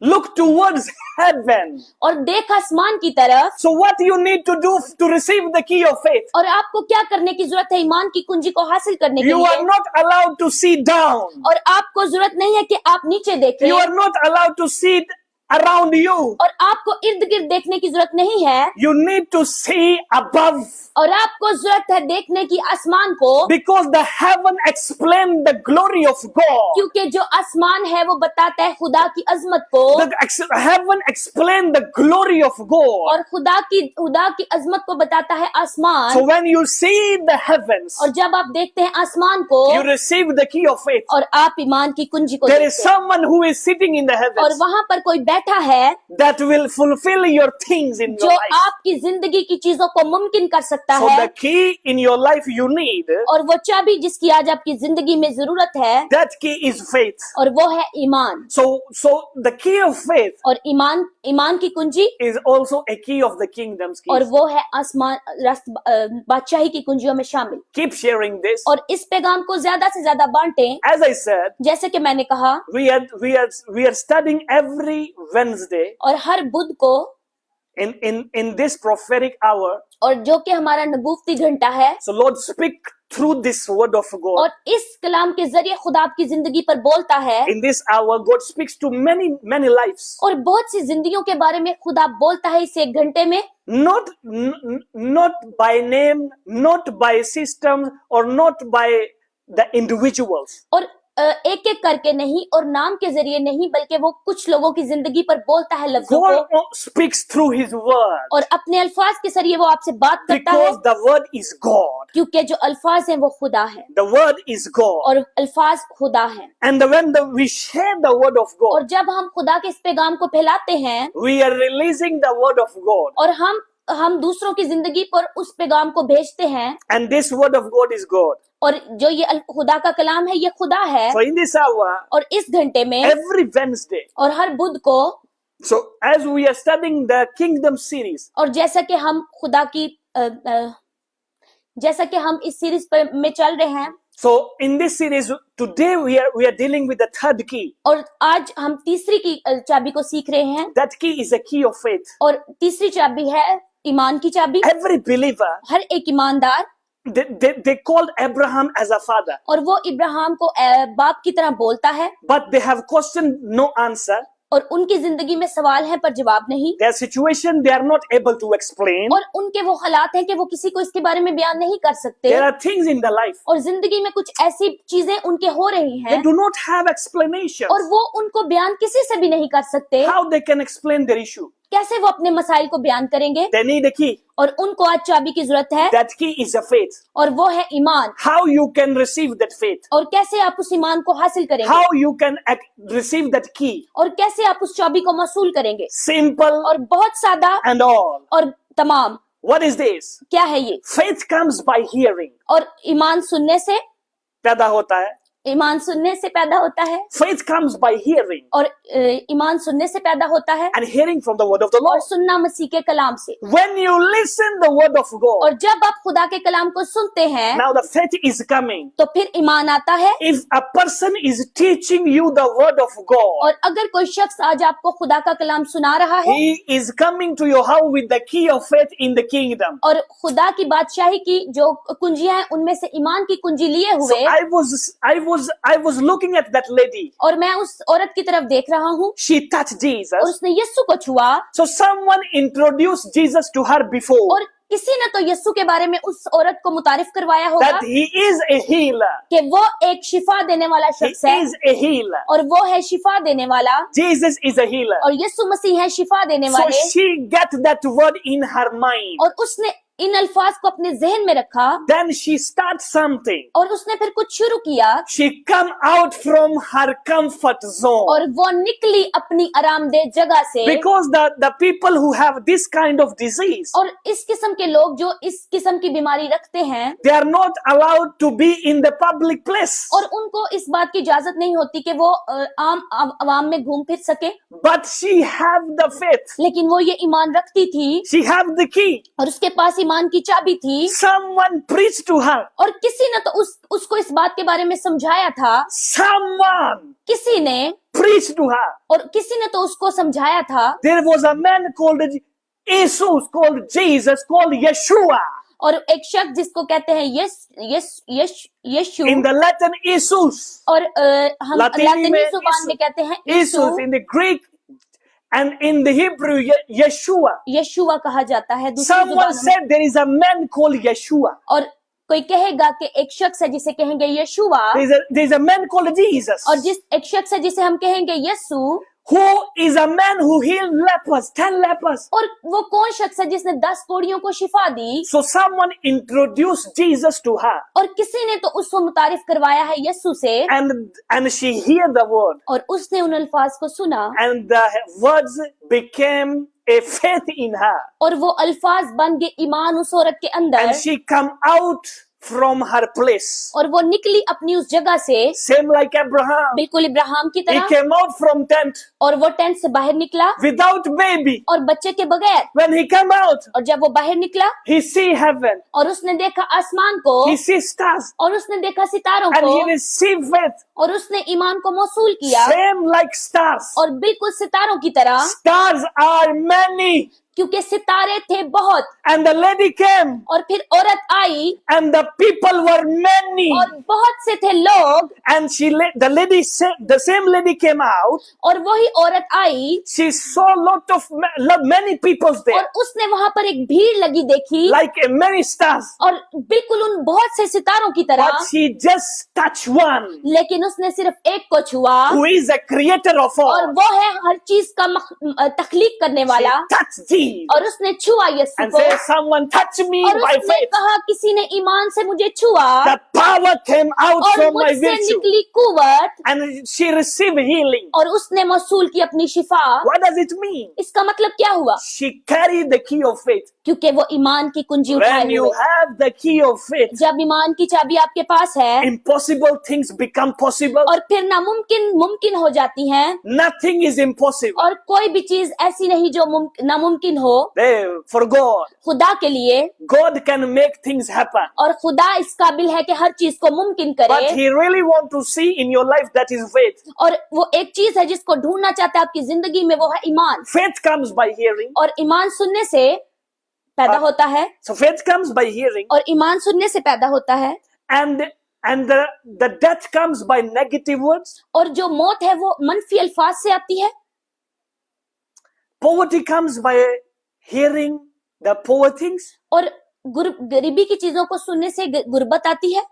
Look towards heaven. और देख आसमान की तरफ। So what you need to do to receive the key of faith? और आपको क्या करने की जरूरत है ईमान की कुंजी को हासिल करने के You लिए? are not allowed to see down. और आपको जरूरत नहीं है कि आप नीचे देखें, You are not allowed to see around you. और आपको इर्द गिर्द देखने की जरूरत नहीं है, You need to see above. और आपको जरूरत है देखने की आसमान को, Because the heaven explain the glory of God. क्योंकि जो आसमान है वो बताता है खुदा की अजमत को, The heaven explain the glory of God. और खुदा की अजमत को बताता है आसमान। So when you see the heavens, और जब आप देखते हैं आसमान को, you receive the key of faith. और आप ईमान की कुंजी को There देखते is हैं, someone who is sitting in the और heavens. वहां पर कोई बैठा बैठा है that will fulfill your things in जो your life. आपकी जिंदगी की चीजों को मुमकिन कर सकता So है। the key in your life you need, और वो चाबी जिसकी आज आपकी जिंदगी में जरूरत है, that key is faith. और वो है ईमान। So the key of faith और ईमान की कुंजी, is also a key of the kingdom's और keys. वो है आसमान बादशाही की कुंजियों में शामिल। Keep sharing this. और इस पैगाम को ज्यादा से ज्यादा बांटें। As I said, जैसे कि मैंने कहा, we are studying every Wednesday और हर बुध को, in this prophetic hour. और जो कि हमारा नबूवती घंटा है। So Lord, speak through this word of God. और इस कलाम के जरिए खुदा आपकी जिंदगी पर बोलता है। In this hour, God speaks to many lives. और बहुत सी जिंदगियों के बारे में खुदा बोलता है इस एक घंटे में। Not by name, not by systems, or not by the individuals. और एक एक करके नहीं और नाम के जरिए नहीं, बल्कि वो कुछ लोगों की जिंदगी पर बोलता है लफ्जों को। God speaks through His word. और अपने अल्फाज के जरिए वो आपसे बात करता है, Because the word is God. क्योंकि जो अल्फाज हैं वो खुदा है। The word is God. और अल्फाज खुदा है। And when we share the word of और God, जब हम खुदा के इस पैगाम को फैलाते हैं, we are releasing the word of God. और हम दूसरों की जिंदगी पर उस पैगाम को भेजते हैं। And this word of God is God. और जो ये खुदा का कलाम है, ये खुदा है। So in this hour, और इस घंटे में, every Wednesday, और हर बुध को, so as we are studying the Kingdom series, और जैसा कि हम खुदा की जैसा कि हम इस सीरीज पर में चल रहे हैं, so in this series today we are dealing with the third key. और आज हम तीसरी की चाबी को सीख रहे हैं। That key is a key of faith. और तीसरी चाबी है ईमान की चाबी। Every believer, हर एक ईमानदार, they called Abraham as a father, और वो इब्राहिम को बाप की तरह बोलता है, but they have question, no answer. और उनकी जिंदगी में सवाल है पर जवाब नहीं। Their situation they are not able to explain. और उनके वो हालात हैं कि वो किसी को इसके बारे में बयान नहीं कर सकते। There are things in the life और जिंदगी में कुछ ऐसी चीजें उनके हो रही they हैं, do not have explanation. और वो उनको बयान किसी से भी नहीं कर सकते। How they can explain their issue? कैसे वो अपने मसाइल को बयान करेंगे? They need a key. और उनको आज चाबी की जरूरत है, That key is a faith. और वो है ईमान। How you can receive that faith? और कैसे आप उस ईमान को हासिल करेंगे? How you can receive that key? और कैसे आप उस चाबी को मसूल करेंगे? Simple और बहुत सादा and all. और तमाम। What is this? क्या है ये? Faith comes by hearing. और ईमान सुनने से, पैदा होता है. ईमान सुनने से पैदा होता है। Faith comes by hearing. और ईमान सुनने से पैदा होता है, And hearing from the word of the और Lord. सुनना मसीह के कलाम से। When you listen the word of God, और जब आप खुदा के कलाम को सुनते हैं, now the faith is coming. तो फिर ईमान आता है। If a person is teaching you the word of God, और अगर कोई शख्स आज आपको खुदा का कलाम सुना रहा है, he is coming to your house with the key of faith in the kingdom. और खुदा की बादशाही की जो कुंजियां हैं, उनमें से ईमान की कुंजी लिए So हुए, I was looking at that lady. और मैं उस औरत की तरफ देख रहा हूँ, She touched और Jesus. उसने यीशु को छुआ। So someone introduced Jesus to her before. और किसी ने तो यीशु के बारे में उस औरत को मुतारिफ करवाया होगा That he is a healer. कि वो एक शिफा देने वाला He शख्स है, is a healer. और वो है शिफा देने वाला, Jesus is a healer. और यीशु मसीह है शिफा देने So वाले। she got that word in her mind. और उसने इन अल्फाज को अपने जहन में रखा, Then she starts something. और उसने फिर कुछ शुरू किया, She come out from her comfort zone. और वो निकली अपनी आरामदेह जगह से। Because the people who have this kind of disease, और इस किस्म के लोग जो इस किस्म की बीमारी रखते हैं, they are not allowed to be in the public place. और उनको इस बात की इजाजत नहीं होती कि वो आम आवाम में घूम फिर सके। But she have the faith. लेकिन वो ये ईमान रखती थी, She have the key. और उसके पास ईमान की चाबी थी। Someone preached to her. और किसी ने तो उसको इस बात के बारे में समझाया था। Someone किसी ने, preached to her. और किसी ने तो उसको समझाया था। There was a man called Jesus, called Jesus, called Yeshua. और एक शख्स जिसको कहते हैं यीशु, In the Latin, Jesus. और हम लातीनी लातीनी में जुबान में कहते हैं Jesus. Yeshu. In the Greek and in the Hebrew, Yeshua. यशुआ कहा जाता है दूसरी Someone जुबानों में। said there is a man called Yeshua. और कोई कहेगा कि एक शख्स है जिसे कहेंगे यशुआ, There is a man called Jesus. और जिस एक शख्स है जिसे हम कहेंगे यीशु, Who is a man who healed lepers, 10 lepers? और वो कौन शख्स है जिसने 10 कोढ़ियों को शिफा दी? So someone introduced Jesus to her, और किसी ने तो उसको मुतारिफ करवाया है यीशु से, and she heard the word, और उसने उन अल्फाज को सुना, and the words became a faith in her, और वो अल्फाज बन गए ईमान उस औरत के अंदर, and she come out from her place, और वो निकली अपनी उस जगह से, same like Abraham. बिल्कुल इब्राहिम की He तरह, came out from tent और वो टेंट से बाहर निकला without baby. और बच्चे के बगैर। When he came out, और जब वो बाहर निकला he see heaven, और उसने देखा आसमान को, he see stars, और उसने देखा सितारों and को, he received faith, और उसने ईमान को मौसूल किया, same like stars. और बिल्कुल सितारों की तरह, Stars are many, क्योंकि सितारे थे बहुत। and the lady came, और फिर औरत आई and the people were many, और बहुत से थे लोग, and the same lady came out. और वही औरत आई She saw many people और there, उसने वहां पर एक भीड़ लगी देखी, like many stars, और बिल्कुल उन बहुत से सितारों की तरह, but she just touched one, लेकिन उसने सिर्फ एक को छुआ, who is the creator of और all. वो है हर चीज का तखलीक करने She वाला, touched Jesus और उसने छुआ यीशु and को, said, someone touch me और by उसने faith. कहा किसी ने ईमान से मुझे छुआ, The power came out और from my मुझसे virtue, निकली कुव्वत, and she received healing. और उसने मौसूल की अपनी शिफा। What does it mean? इसका मतलब क्या हुआ? She carried the key of faith. क्योंकि वो ईमान की कुंजी उठाए When you हुए। have the key of faith, जब ईमान की चाबी आपके पास है, impossible things become possible. और फिर नामुमकिन मुमकिन हो जाती हैं, Nothing is impossible. और कोई भी चीज ऐसी नहीं जो नामुमकिन हो। For God, खुदा के लिए, God can make things happen. और खुदा इस काबिल है कि हर चीज को मुमकिन But करे, He really wants to see in your life that is faith. और वो एक चीज है जिसको ढूंढना चाहता है आपकी जिंदगी में, वो है ईमान। Faith comes by hearing. और ईमान सुनने से पैदा होता है, So faith comes by hearing, और ईमान सुनने से पैदा होता है, and the death comes by negative words. और जो मौत है वो मनफी अल्फाज से आती है। Poverty comes by hearing the poor things. और गरीबी की चीजों को सुनने से गुर्बत आती है।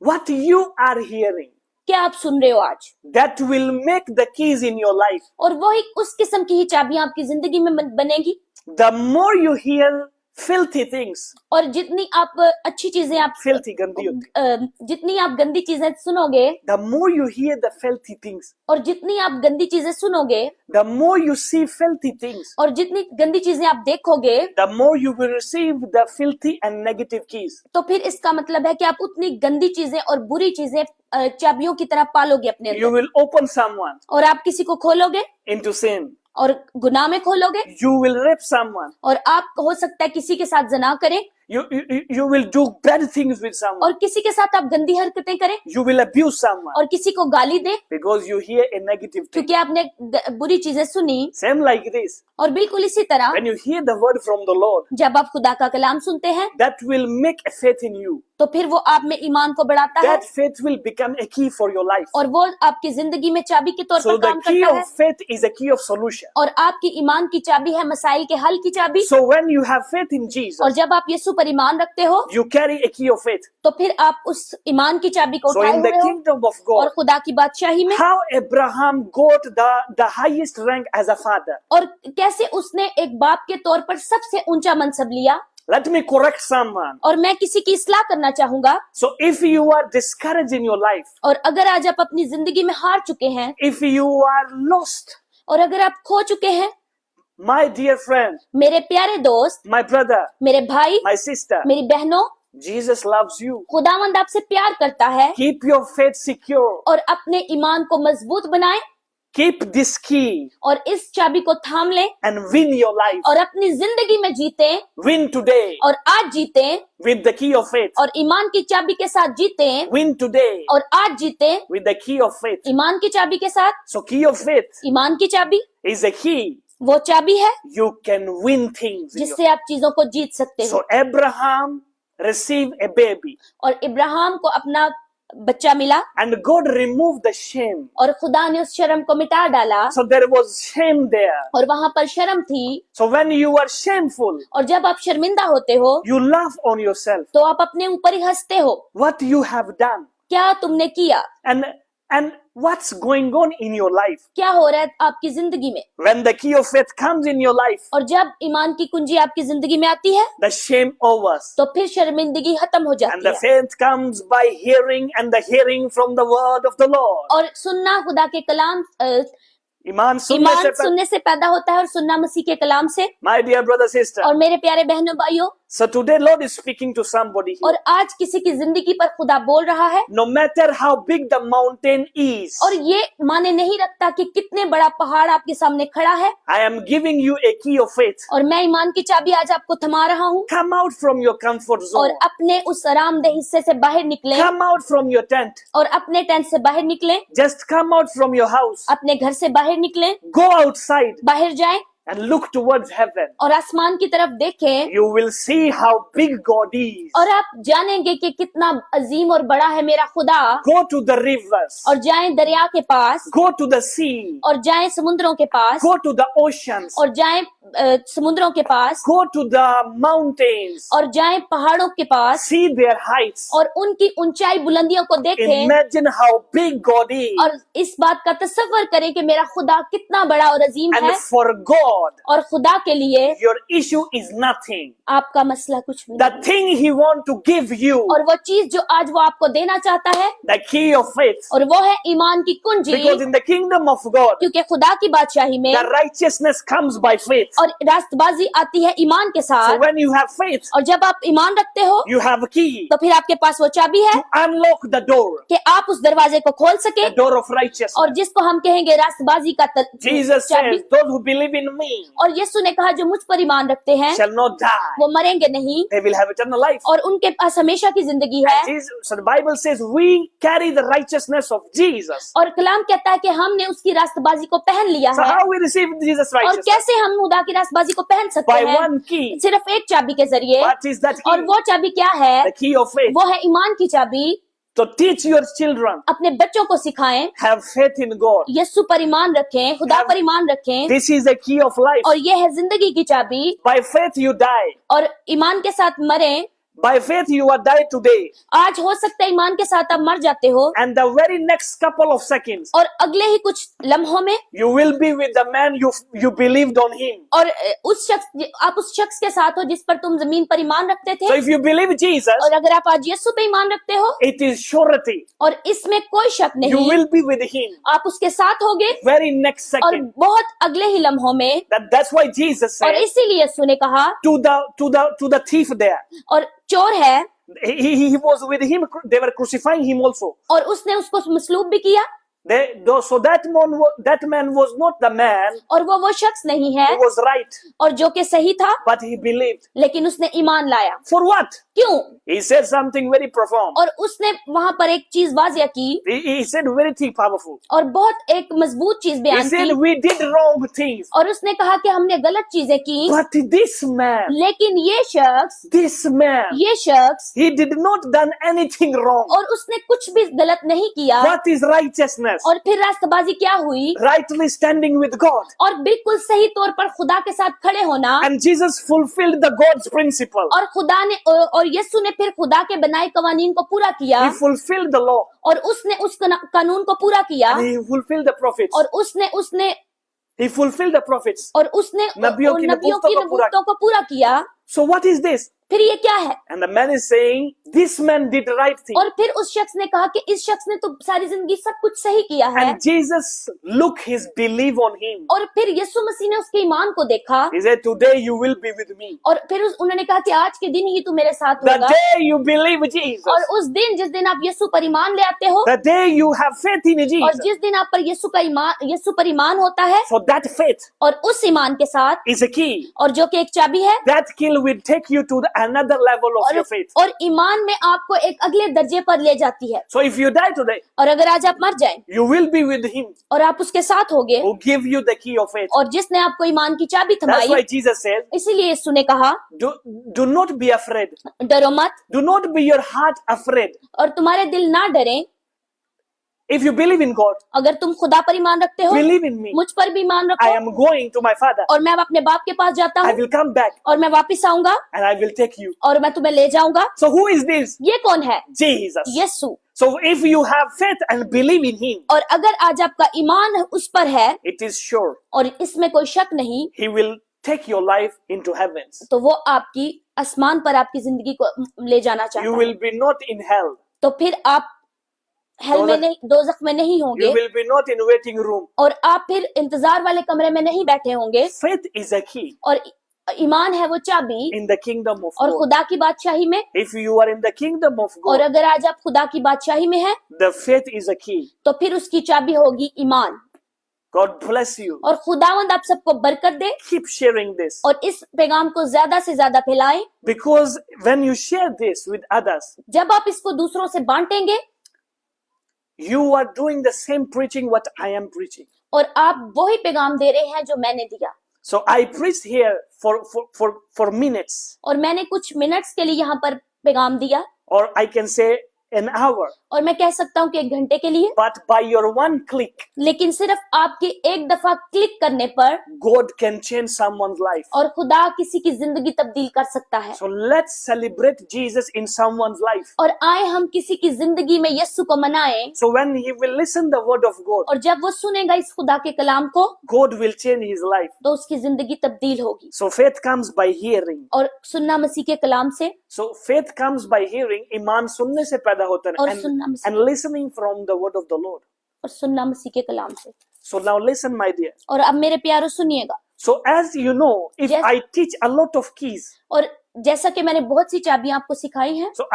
What you are hearing, क्या आप सुन रहे हो आज? that will make the keys in your life. और वो ही उस किस्म की ही चाबियां आपकी जिंदगी में बनेगी। The more you hear filthy things, और जितनी आप अच्छी चीजें आप filthy गंदी होती, जितनी आप गंदी चीजें सुनोगे, the more you hear the filthy things, और जितनी आप गंदी चीजें सुनोगे, the more you see filthy things, और जितनी गंदी चीजें आप देखोगे, the more you will receive the filthy and negative keys. तो फिर इसका मतलब है कि आप उतनी गंदी चीजें और बुरी चीजें चाबियों की तरह पालोगे अपने You अंदर, will open someone और आप किसी को खोलोगे into sin. और गुनाह में खोलोगे, You will rape someone. और आप हो सकता है किसी के साथ जना करें, You will do bad things with someone. और किसी के साथ आप गंदी हरकतें करें, You will abuse someone और किसी को गाली दें, because you hear a negative thing. क्योंकि आपने बुरी चीजें सुनी। Same like this. और बिल्कुल इसी तरह When you hear the word from the Lord, जब आप खुदा का कलाम सुनते हैं, that will make a faith in you. तो फिर वो आप में ईमान को बढ़ाता है, That faith will become a key for your life. और वो आपकी जिंदगी में चाबी के तौर So पर the काम key करता है, of faith is a key of solution. और आपकी ईमान की चाबी है मसाइल के हल की चाबी। So when you have faith in Jesus, और जब आप यीशु पर ईमान रखते हो, you carry a key of faith. तो फिर आप उस ईमान की चाबी को So उठाए in the हुए हो, kingdom of और God, खुदा की बादशाही में, how Abraham got the highest rank as a father. और कैसे उसने एक बाप के तौर पर सबसे ऊंचा मनसब लिया। Let me correct someone. और मैं किसी की इस्लाह करना चाहूंगा, So if you are discouraged in your life, और अगर आज आप अपनी जिंदगी में हार चुके हैं, if you are lost, और अगर आप खो चुके हैं, my dear friend, मेरे प्यारे दोस्त, my brother, मेरे भाई, my sister, मेरी बहनों, Jesus loves you. खुदावंद आपसे प्यार करता है, Keep your faith secure. और अपने ईमान को मजबूत बनाएं, Keep this key और इस चाबी को थाम लें, and win your life. और अपनी जिंदगी में जीतें, Win today और आज जीतें, with the key of faith. और ईमान की चाबी के साथ जीतें, Win today और आज जीतें with the key of faith. ईमान की चाबी के साथ। So key of faith ईमान की चाबी is a key. वो चाबी है You can win things. in your- जिससे आप चीजों को जीत सकते हो। So Abraham received a baby और इब्राहिम को अपना बच्चा मिला, and God removed the shame. और खुदा ने उस शर्म को मिटा डाला, So there was shame there. और वहां पर शर्म थी। So when you are shameful, और जब आप शर्मिंदा होते हो, you laugh on yourself. तो आप अपने ऊपर ही हंसते हो। What you have done. क्या तुमने किया? And what's going on in your life? क्या हो रहा है आपकी जिंदगी में? When the key of faith comes in your life, और जब ईमान की कुंजी आपकी जिंदगी में आती है the shame overs. तो फिर शर्मिंदगी खत्म हो And जाती the है faith comes by hearing, and the hearing from the word of the Lord. और सुनना खुदा के कलाम ईमान सुनने ईमान से पहले, सुनने से पैदा होता है और सुनना मसीह के कलाम से। my dear brother, sister. और मेरे प्यारे बहनों भाइयों, So today Lord is speaking to somebody here. और आज किसी की जिंदगी पर खुदा बोल रहा है No matter how big the mountain is, और ये माने नहीं रखता कि कितने बड़ा पहाड़ आपके सामने खड़ा है, I am giving you a key of faith. और मैं ईमान की चाबी आज आपको थमा रहा हूँ। Come out from your comfort और zone. अपने उस आरामदेह हिस्से से बाहर निकलें Come out from your tent. और अपने टेंट से बाहर निकलें, Just come out from your house. अपने घर से बाहर निकलें, Go outside बाहर जाएं and look towards heaven. और आसमान की तरफ देखें You will see how big God is. और आप जानेंगे कि कितना अजीम और बड़ा है मेरा खुदा। Go to the rivers. और जाएं दरिया के पास Go to the sea. और जाएं समुद्रों के पास Go to the oceans. और जाएं समुद्रों के पास Go to the mountains. और जाएं पहाड़ों के पास See their heights. और उनकी ऊंचाई बुलंदियों को देखें Imagine how big God is. और इस बात का तसव्वुर करें कि मेरा खुदा कितना बड़ा और अजीम And है। for God, और खुदा के लिए your issue is nothing. आपका मसला कुछ भी The नहीं। thing He wants to give you, और वो चीज जो आज वो आपको देना चाहता है the key of faith. और वो है ईमान की कुंजी, Because in the kingdom of God, क्योंकि खुदा की बादशाही में the righteousness comes by faith. और रास्तबाजी आती है ईमान के So साथ। when you have faith, और जब आप ईमान रखते हो you have a key तो फिर आपके पास वो चाबी है to unlock the door, कि आप उस दरवाजे को खोल सके the door of righteousness. और जिसको हम कहेंगे रास्तबाजी का Jesus चाबी। says, those who believe in me और यीशु ने कहा जो मुझ पर ईमान रखते हैं shall not die. वो मरेंगे नहीं They will have eternal life. और उनके पास हमेशा की जिंदगी है। So the Bible says we carry the righteousness of Jesus. और कलाम कहता है कि हमने उसकी रास्तबाजी को पहन लिया So है। how we receive Jesus' और righteousness? कैसे हम खुदा की रास्तबाजी को पहन सकते By हैं? one key. सिर्फ एक चाबी के जरिए। What is that और key? वो चाबी क्या है? The key of faith. वो है ईमान की चाबी। So teach your children, अपने बच्चों को सिखाएं, have faith in God. यीशु पर ईमान रखें, खुदा पर ईमान रखें। This is the key of life. और ये है जिंदगी की चाबी। By faith you die. और ईमान के साथ मरें। By faith you are died today. आज हो सकता है ईमान के साथ आप मर जाते हो And the very next couple of seconds, और अगले ही कुछ लम्हों में you will be with the man you believed on him. और आप उस शख्स के साथ हो जिस पर तुम जमीन पर ईमान रखते So थे। if you believe Jesus, और अगर आप आज यीशु पे ईमान रखते हो it is surety. और इसमें कोई शक You नहीं, will be with him आप उसके साथ होगे very next और second. बहुत अगले ही लम्हों में। That's why Jesus और said इसीलिए यीशु ने कहा to the thief there. और चोर है He was with him. They were crucifying him also. और उसने उसको मसलूब भी किया। So that man was not the man और वो शख्स नहीं है who was right, और जो कि सही था, but he believed. लेकिन उसने ईमान लाया। For what? क्यों? He said something very profound. और उसने वहां पर एक चीज वाजिया की He said very thing powerful. और बहुत एक मजबूत चीज He बयान said की we did wrong things, और उसने कहा कि हमने गलत चीजें की, but this man, लेकिन ये शख्स he did not done anything wrong. और उसने कुछ भी गलत नहीं किया। What is righteousness? और फिर रास्तबाजी क्या हुई? Rightly standing with God. और बिल्कुल सही तौर पर खुदा के साथ खड़े होना। And Jesus fulfilled the God's principle. और खुदा ने और यीशु ने फिर खुदा के बनाए कवानीन को पूरा किया He fulfilled the law. और उसने उस कानून को पूरा किया And he fulfilled the prophets. और उसने He fulfilled the prophets. नबियों की नबियों की नबूवतों को पूरा किया। So what is this? फिर ये क्या है? And the man is saying, this man did right thing. और फिर उस शख्स ने कहा कि इस शख्स ने तो सारी जिंदगी सब कुछ सही किया है। And Jesus looked his belief on him. और फिर यीशु मसीह ने उसके ईमान को देखा He said, today you will be with me. और फिर उन्होंने कहा कि आज के दिन ही तू मेरे साथ The होगा। day you believe Jesus. और उस दिन जिस दिन आप यीशु पर ईमान ले आते हो The day you have faith in और Jesus. जिस दिन आप पर यीशु पर ईमान होता है So that faith और उस ईमान के साथ is a key. और जो कि एक चाबी है That key will take you to another level of your faith. और ईमान में आपको एक अगले दर्जे पर ले जाती है। So if you die today, और अगर आज आप मर जाएं you will be with him और आप उसके साथ होगे who give you the key of faith. और जिसने आपको ईमान की चाबी That's why थमाई, Jesus said, इसीलिए यीशु ने कहा do not be afraid. डरो मत Do not be your heart afraid. और तुम्हारे दिल ना डरे। If you believe in God, अगर तुम खुदा पर ईमान रखते हो, believe in me. मुझ पर भी ईमान I रखो am going to my Father. और मैं अब अपने बाप के पास जाता I हूँ will come back और मैं वापिस आऊंगा and I will take you. और मैं तुम्हें ले जाऊंगा। So who is this? ये कौन है? Jesus. Yeshu. So if you have faith and believe in him, और अगर आज आपका ईमान उस पर है it is sure और इसमें कोई शक नहीं, he will take your life into heavens. तो वो आपकी आसमान पर आपकी जिंदगी को ले जाना You चाहता will है। be not in hell. तो फिर आप हेल में नहीं, दोजख में नहीं You होंगे will be not in waiting room. और आप फिर इंतजार वाले कमरे में नहीं बैठे होंगे। Faith is a key और ईमान है वो चाबी in the kingdom of और God. खुदा की बादशाही में। If you are in the kingdom of और God, अगर आज आप खुदा की बादशाही में हैं, the faith is a key. तो फिर उसकी चाबी होगी ईमान। God bless you. और खुदावंद आप सबको बरकत दे Keep sharing this. और इस पैगाम को ज्यादा से ज्यादा फैलाएं। Because when you share this with others, जब आप इसको दूसरों से बांटेंगे you are doing the same preaching what I am preaching. और आप वही पैगाम दे रहे हैं जो मैंने दिया। So I preached here for minutes, और मैंने कुछ मिनट्स के लिए यहाँ पर पैगाम दिया or I can say an hour. और मैं कह सकता हूँ कि 1 घंटे के लिए, But by your one click, लेकिन सिर्फ आपके एक दफा क्लिक करने पर God can change someone's life. और खुदा किसी की जिंदगी तब्दील कर सकता है। So let's celebrate Jesus in someone's life. और आए हम किसी की जिंदगी में यीशु को मनाएं So when he will listen the word of God, और जब वो सुनेगा इस खुदा के कलाम को God will change his life. तो उसकी जिंदगी तब्दील होगी। So faith comes by hearing. और सुनना मसीह के कलाम से So faith comes by hearing. ईमान सुनने से पैदा होता और है, सुनना मसीह and listening from the word of the Lord. और सुनना मसीह के कलाम से। So now listen, my dear. और अब मेरे प्यारों सुनिएगा। So as you know, if Yes. I teach a lot of keys, और जैसा कि मैंने बहुत सी चाबियां आपको सिखाई हैं, so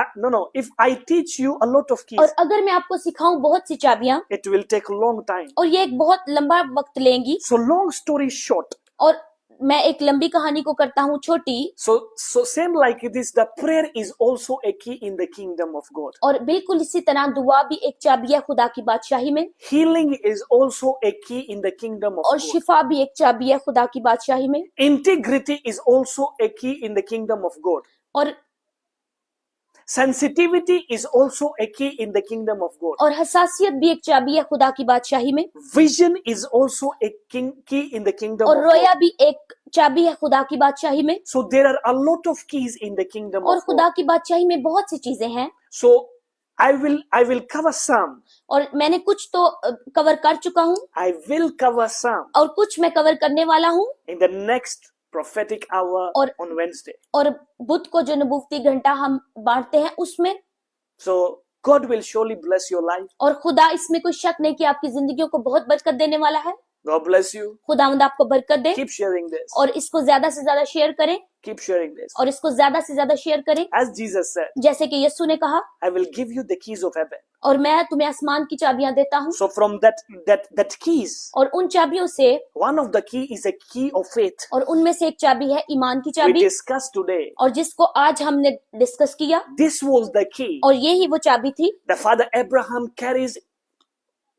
if I teach you a lot of keys, और अगर मैं आपको सिखाऊं बहुत सी चाबियां, it will take a long time. और ये एक बहुत लंबा वक्त लेंगी। So long story short, और मैं एक लंबी कहानी को करता हूँ छोटी। so same like this, the prayer is also a key in the kingdom of God. और बिल्कुल इसी तरह दुआ भी एक चाबी है खुदा की बादशाही में। Healing is also a key in the kingdom of और God. शिफा भी एक चाबी है खुदा की बादशाही में। Integrity is also a key in the kingdom of God. और Sensitivity is also a key in the kingdom of God. और हसासियत भी एक चाबी है खुदा की बादशाही में। Vision is also a key in the kingdom और of रोया God. भी एक चाबी है खुदा की बादशाही में। So there are a lot of keys in the kingdom और of खुदा God. की बादशाही में बहुत सी चीजें हैं। So I will cover some. और मैंने कुछ तो कवर कर चुका हूँ I will cover some और कुछ मैं कवर करने वाला हूँ। in the next prophetic hour और on Wednesday. और बुध को जो नबूवती घंटा हम बांटते हैं उसमें। So God will surely bless your life. और खुदा, इसमें कोई शक नहीं कि आपकी जिंदगियों को बहुत बरकत देने वाला है। God bless you. खुदावंद आपको बरकत दे। Keep sharing this. और इसको ज्यादा से ज्यादा शेयर करें। Keep sharing this. और इसको ज्यादा से ज्यादा शेयर करें। As Jesus said, जैसे कि यीशु ने कहा, I will give you the keys of heaven. और मैं तुम्हें आसमान की चाबियां देता हूँ। So from that keys, और उन चाबियों से, one of the key is a key of faith. और उनमें से एक चाबी है ईमान की We चाबी। discussed today. और जिसको आज हमने डिस्कस किया, This was the key. और यही वो चाबी थी। The father Abraham carries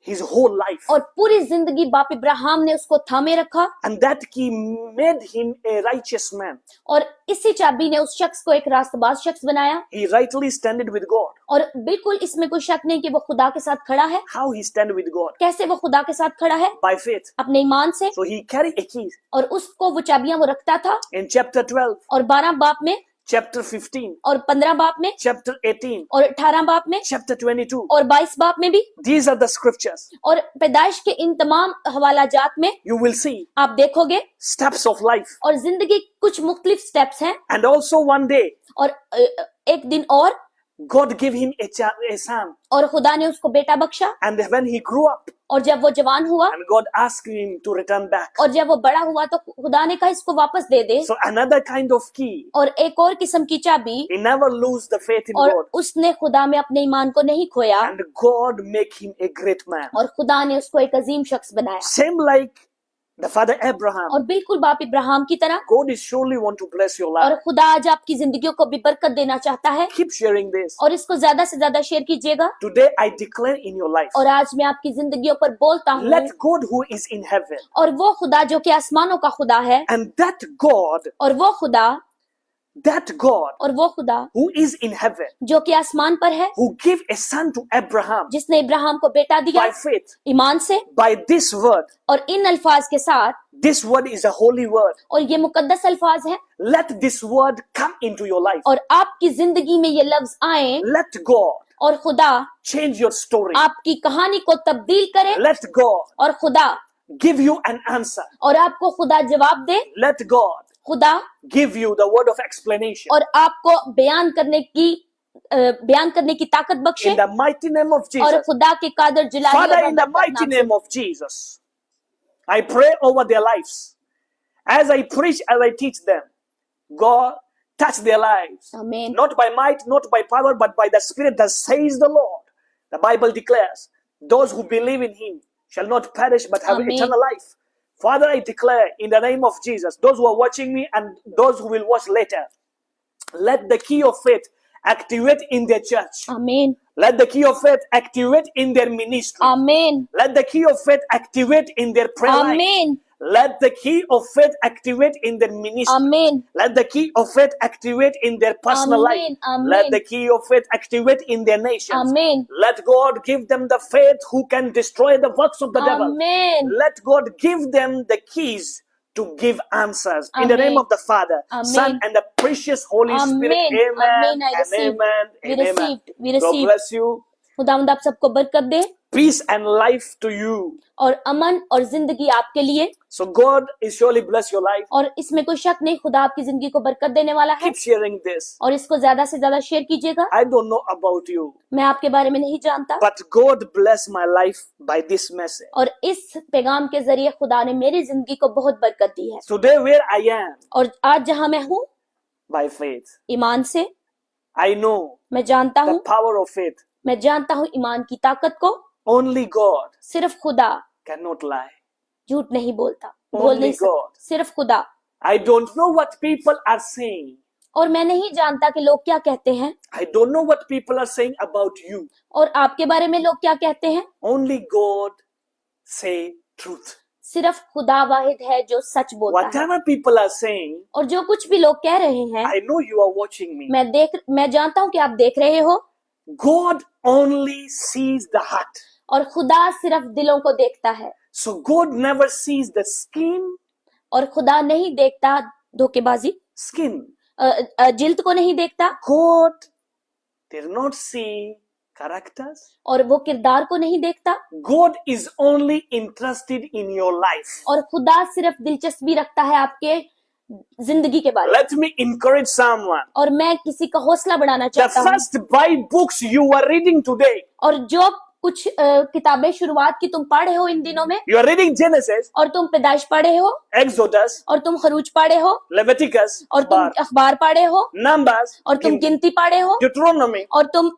his whole life. और पूरी जिंदगी बाप इब्राहिम ने उसको थामे रखा। And that key made him a righteous man. और इसी चाबी ने उस शख्स को एक रास्तबाज शख्स बनाया। He rightly standed with God. और बिल्कुल इसमें कोई शक नहीं कि वो खुदा के साथ खड़ा है। How he stand with God? कैसे वो खुदा के साथ खड़ा है? By faith. अपने ईमान से। So he carried a key. और उसको वो चाबियां वो रखता था। In chapter 12, और 12 बाप में, chapter 15, और 15 बाप में, chapter 18, और 18 बाप में, chapter 22. और 22 बाप में भी। These are the scriptures. और पैदाइश के इन तमाम हवाला जात में You will see आप देखोगे। steps of life. और जिंदगी कुछ मुख्तलिफ स्टेप्स हैं। And also one day, और एक दिन और God gave him a son. और खुदा ने उसको बेटा बख्शा। And when he grew up, और जब वो जवान हुआ, and God asked him to return back. और जब वो बड़ा हुआ तो खुदा ने कहा इसको वापस दे दे। So another kind of key. और एक और किस्म की चाबी। He never lose the faith in और God. उसने खुदा में अपने ईमान को नहीं खोया। And God make him a great man. और खुदा ने उसको एक अजीम शख्स बनाया। Same like the father Abraham. और बिल्कुल बाप इब्राहिम की तरह। God is surely want to bless your और life. खुदा आज आपकी जिंदगियों को भी बरकत देना चाहता है। Keep sharing this. और इसको ज्यादा से ज्यादा शेयर कीजिएगा। Today I declare in your life. और आज मैं आपकी जिंदगियों पर बोलता हूँ। Let God who is in heaven. और वो खुदा जो कि आसमानों का खुदा है। And that God, और वो खुदा, और वो खुदा who is in heaven, जो कि आसमान पर है, who gave a son to Abraham जिसने इब्राहिम को बेटा दिया by faith, ईमान से। by this word. और इन अल्फाज के साथ, This word is a holy word. और ये मुकद्दस अल्फाज है। Let this word come into your life. और आपकी जिंदगी में ये लफ्ज आए। Let God और खुदा change your story. आपकी कहानी को तब्दील करे, Let God और खुदा give you an answer. और आपको खुदा जवाब दे, Let God खुदा give you the word of explanation. और आपको बयान करने की ताकत बख्शे, In the mighty name of और Jesus. खुदा के कादर जिलाली Father, और in the बरकत mighty नाम से। name of Jesus, I pray over their lives. As I preach, as I teach them, God, touch their lives. आमीन, Not by might, not by power, but by the Spirit that says the Lord. The Bible declares, those who believe in Him shall not perish but have Amen. eternal life. Father, I declare in the name of Jesus, those who are watching me and those who will watch later, let the key of faith activate in their church. आमीन, Let the key of faith activate in their ministry. आमीन, Let the key of faith activate in their prayer life. आमीन, Let the key of faith activate in their ministry. आमीन, Let the key of faith activate in their personal life. Amen, amen. Let the key of faith activate in their nations. आमीन, Let God give them the faith who can destroy the works of the devil. आमीन, Let God give them the keys to give answers. In the Amen. name of the Father, Amen. Son, and the precious Holy Spirit. Amen. Amen. Amen. I And received. amen. We And amen. received. We God received. bless you. खुदावंद आप सबको बरकत दे Peace and life to you. और अमन और जिंदगी आपके लिए, So God is surely bless your life. और इसमें कोई शक नहीं, खुदा आपकी जिंदगी को बरकत देने वाला है, Keep sharing this. और इसको ज्यादा से ज्यादा शेयर कीजिएगा। I don't know about you, मैं आपके बारे में नहीं जानता, but God bless my life by this message. और इस पैगाम के जरिए खुदा ने मेरी जिंदगी को बहुत बरकत दी है। Today where I am, और आज जहाँ मैं हूँ, by faith, ईमान से I know मैं जानता the हूँ, power of faith. मैं जानता हूँ ईमान की ताकत को। Only God सिर्फ खुदा cannot lie. झूठ नहीं बोलता, बोल Only नहीं सकता, God. सिर्फ खुदा। I don't know what people are saying. और मैं नहीं जानता कि लोग क्या कहते हैं, I don't know what people are saying about you. और आपके बारे में लोग क्या कहते हैं। Only God say truth. सिर्फ खुदा वाहिद है जो सच बोलता है। Whatever people are saying, और जो कुछ भी लोग कह रहे हैं, I know you are watching me. मैं जानता हूँ कि आप देख रहे हो, God only sees the heart. और खुदा सिर्फ दिलों को देखता है। So God never sees the और खुदा नहीं देखता धोखेबाजी, skin. जिल्द को नहीं देखता, God did not see characters. और वो किरदार को नहीं देखता, God is only interested in your life. और खुदा सिर्फ दिलचस्पी रखता है आपके जिंदगी के बारे में। Let me encourage someone. और मैं किसी का हौसला बढ़ाना The चाहता हूँ, first 5 books you are reading today, और जो कुछ किताबें शुरुआत की तुम पढ़े हो इन दिनों में, you are reading Genesis, और तुम पैदाइश पढ़े हो, Exodus, और तुम खरूज पढ़े हो, Leviticus, और तुम अखबार पढ़े हो, Numbers, और तुम गिनती पढ़े हो, Deuteronomy. और तुम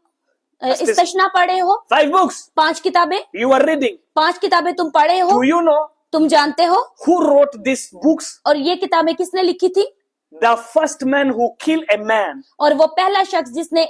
इस्तशना पढ़े हो। 5 books 5 किताबें, you are reading. 5 किताबें तुम पढ़े हो। Do you know तुम जानते हो who wrote these books? और ये किताबें किसने लिखी थी? The first man who killed a man, और वो पहला शख्स जिसने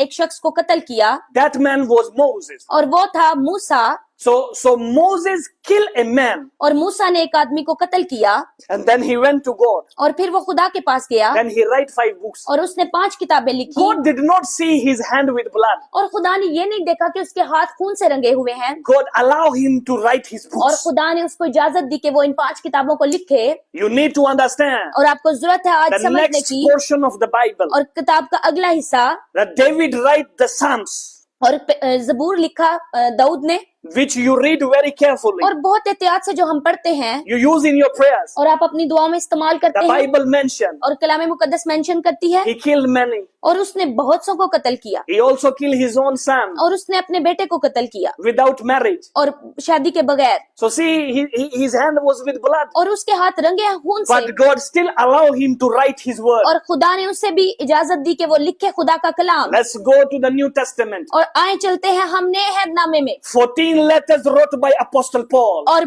एक शख्स को कत्ल किया, that man was Moses. और वो था मूसा। So Moses killed a man, और मूसा ने एक आदमी को कत्ल किया, and then he went to God. और फिर वो खुदा के पास गया, Then he write 5 books. और उसने 5 किताबें लिखी। God did not see his hand with blood. और खुदा ने ये नहीं देखा कि उसके हाथ खून से रंगे हुए हैं, God allow him to write his और books. खुदा ने उसको इजाजत दी कि वो इन 5 किताबों को लिखे। You need to understand और आपको जरूरत है आज the समझने next की, portion of the Bible, और किताब का अगला हिस्सा, that David write the Psalms, और जबूर लिखा दाऊद ने, which you read very carefully. और बहुत एहतियात से जो हम पढ़ते हैं, You use in your prayers. और आप अपनी दुआओं में इस्तेमाल The करते हैं। Bible mentioned और कलाम मुकद्दस मेंशन करती है, he killed many. और उसने बहुत सौ को कत्ल किया, He also killed his own son और उसने अपने बेटे को कत्ल किया, without marriage. और शादी के बगैर, So see, his hand was with blood, और उसके हाथ रंगे हैं खून से, but God still allow him to write his word. और खुदा ने उसे भी इजाजत दी कि वो लिखे खुदा का कलाम। Let's go to the New Testament. और आए चलते हैं हम नए अहदनामे में, 14 letters wrote by Apostle Paul. और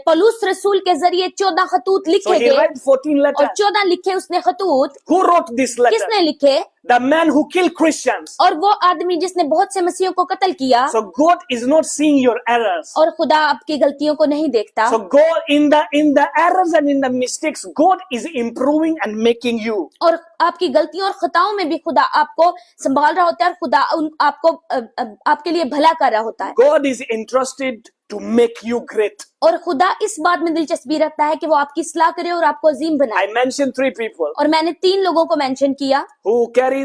पौलुस रसूल के जरिए 14 खतूत So लिखे he गए, wrote 14 और letters. 14 लिखे उसने खतूत। Who wrote this letter? किसने लिखे? The man who killed Christians. और वो आदमी जिसने बहुत से मसीहों को कत्ल किया। So God is not seeing your errors. और खुदा आपकी गलतियों को नहीं देखता। So God in the errors and in the mistakes, God is improving and making you. और आपकी गलतियों और खताओं में भी खुदा आपको संभाल रहा होता है, और खुदा आपको आपके लिए भला कर रहा होता है। God is interested to make you great. और खुदा इस बात में दिलचस्पी रखता है कि वो आपकी इस्लाह करे और आपको अजीम बनाए। I mentioned 3 people और मैंने 3 लोगों को मेंशन किया who carry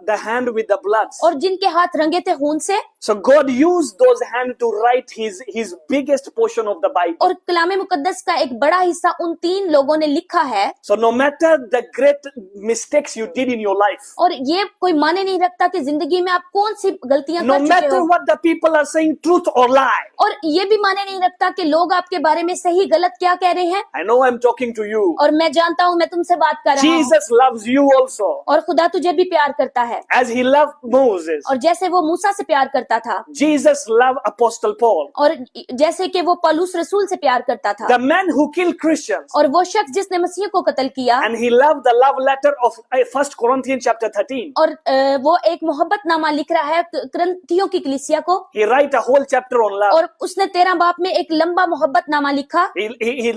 the hand with the blood. और जिनके हाथ रंगे थे खून से, So God used those hands to write his biggest portion of the Bible. और कलाम मुकद्दस का एक बड़ा हिस्सा उन 3 लोगों ने लिखा है। So no matter the great mistakes you did in your life, और ये कोई माने नहीं रखता कि जिंदगी में आप कौन सी गलतियां no कर चुके matter हो, what the people are saying, truth or lie. और ये भी माने नहीं रखता कि लोग आपके बारे में सही गलत क्या कह रहे हैं। I know I'm talking to you. और मैं जानता हूँ मैं तुमसे बात कर रहा हूँ। Jesus loves you also. और खुदा तुझे भी प्यार करता है। As he loved Moses, और जैसे वो मूसा से प्यार करता था, Jesus loved Apostle Paul. और जैसे कि वो पौलुस रसूल से प्यार करता था, The man who killed Christians. और वो शख्स जिसने मसीह को कत्ल किया, And he loved the love letter of 1 Corinthians chapter 13. और वो एक मोहब्बतनामा लिख रहा है करंथियों की कलीसिया को, He write a whole chapter on love. और उसने 13 बाब में एक लंबा मोहब्बतनामा लिखा, He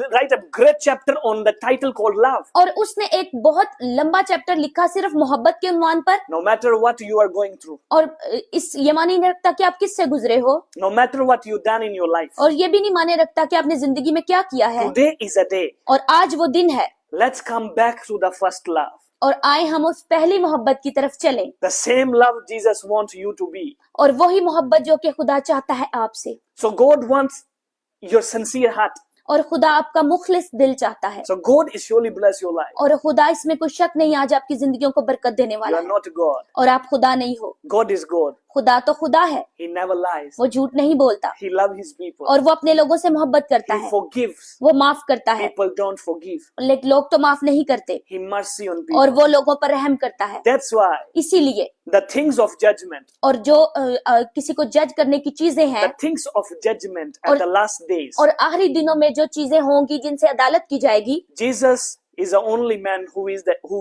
write a great chapter on the title called love. और उसने एक बहुत लंबा चैप्टर लिखा सिर्फ मोहब्बत के उन्वान पर। No matter what you are going through, और इस ये माने नहीं रखता कि आप किससे गुजरे हो, no matter what you've done in your life, और ये भी नहीं माने रखता कि आपने जिंदगी में क्या किया है। today is a day. और आज वो दिन है, Let's come back to the first love. और आए हम उस पहली मोहब्बत की तरफ चलें, The same love Jesus wants you to be. और वही मोहब्बत जो कि खुदा चाहता है आपसे। So God wants your sincere heart. और खुदा आपका मुखलिस दिल चाहता है, So God is surely bless your life. और खुदा इसमें कोई शक नहीं आज आपकी जिंदगियों को बरकत देने You वाला are है। not God. और आप खुदा नहीं हो, God is God. खुदा तो खुदा है, He never lies. वो झूठ नहीं बोलता, He loves his people. और वो अपने लोगों से मोहब्बत करता He है, forgives. वो माफ करता है। People don't forgive. लेकिन लोग तो माफ नहीं करते, He mercy on और people. वो लोगों पर रहम करता है। That's why इसीलिए the things of judgment, और जो किसी को जज करने की चीजें the हैं, things of judgment at और- the last days, और आखिरी दिनों में जो चीजें होंगी जिनसे अदालत की जाएगी, Jesus is the only man who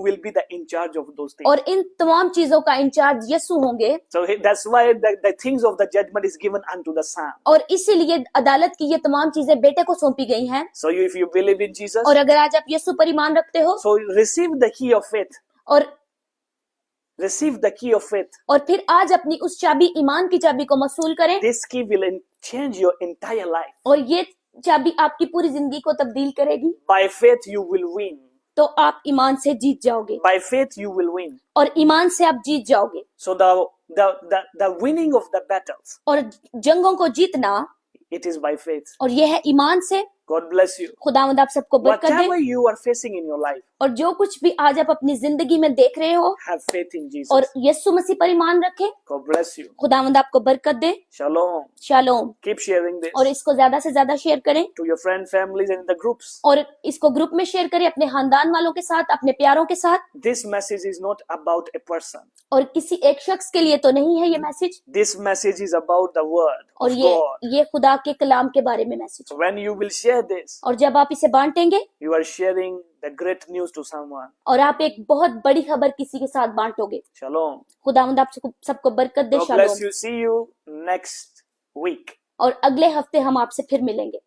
will be the in charge of those things. और इन तमाम चीजों का इंचार्ज यीशु होंगे। So that's why the things of the judgment is given unto the Son. और इसीलिए अदालत की ये तमाम चीजें बेटे को सौंपी गई हैं। So if you believe in Jesus, और अगर आज आप यीशु पर ईमान रखते हो, so receive the key of faith. और Receive the key of faith. फिर आज अपनी उस चाबी, ईमान की चाबी को मसूल करें, This key will change your entire life. और ये चाबी आपकी पूरी जिंदगी को तब्दील करेगी। By faith you will win. तो आप ईमान से जीत जाओगे, By faith you will win. और ईमान से आप जीत जाओगे। So the winning of the battles, और जंगों को जीतना, it is by faith. और ये है ईमान से। God bless you. खुदावंद आप सबको बरकत दे। Whatever you are facing in your life, और जो कुछ भी आज आप अपनी जिंदगी में देख रहे हो, have faith in Jesus. और यीशु मसीह पर ईमान रखें। God bless you. खुदावंद आपको बरकत दे। Shalom. Shalom. Keep sharing this और इसको ज्यादा से ज्यादा शेयर करें, to your friend, families, and the groups. और इसको ग्रुप में शेयर करें, अपने खानदान वालों के साथ, अपने प्यारों के साथ। This message is not about a person. और किसी एक शख्स के लिए तो नहीं है ये message, This message is about the word और of ये God. ये खुदा के कलाम के बारे में message. So when you will share this, और जब आप इसे बांटेंगे, you are sharing the great news to someone. और आप एक बहुत बड़ी खबर किसी के साथ बांटोगे। Shalom. खुदावंद आप सबको बरकत दे। God shalom. bless you. See you next week. और अगले हफ्ते हम आपसे फिर मिलेंगे।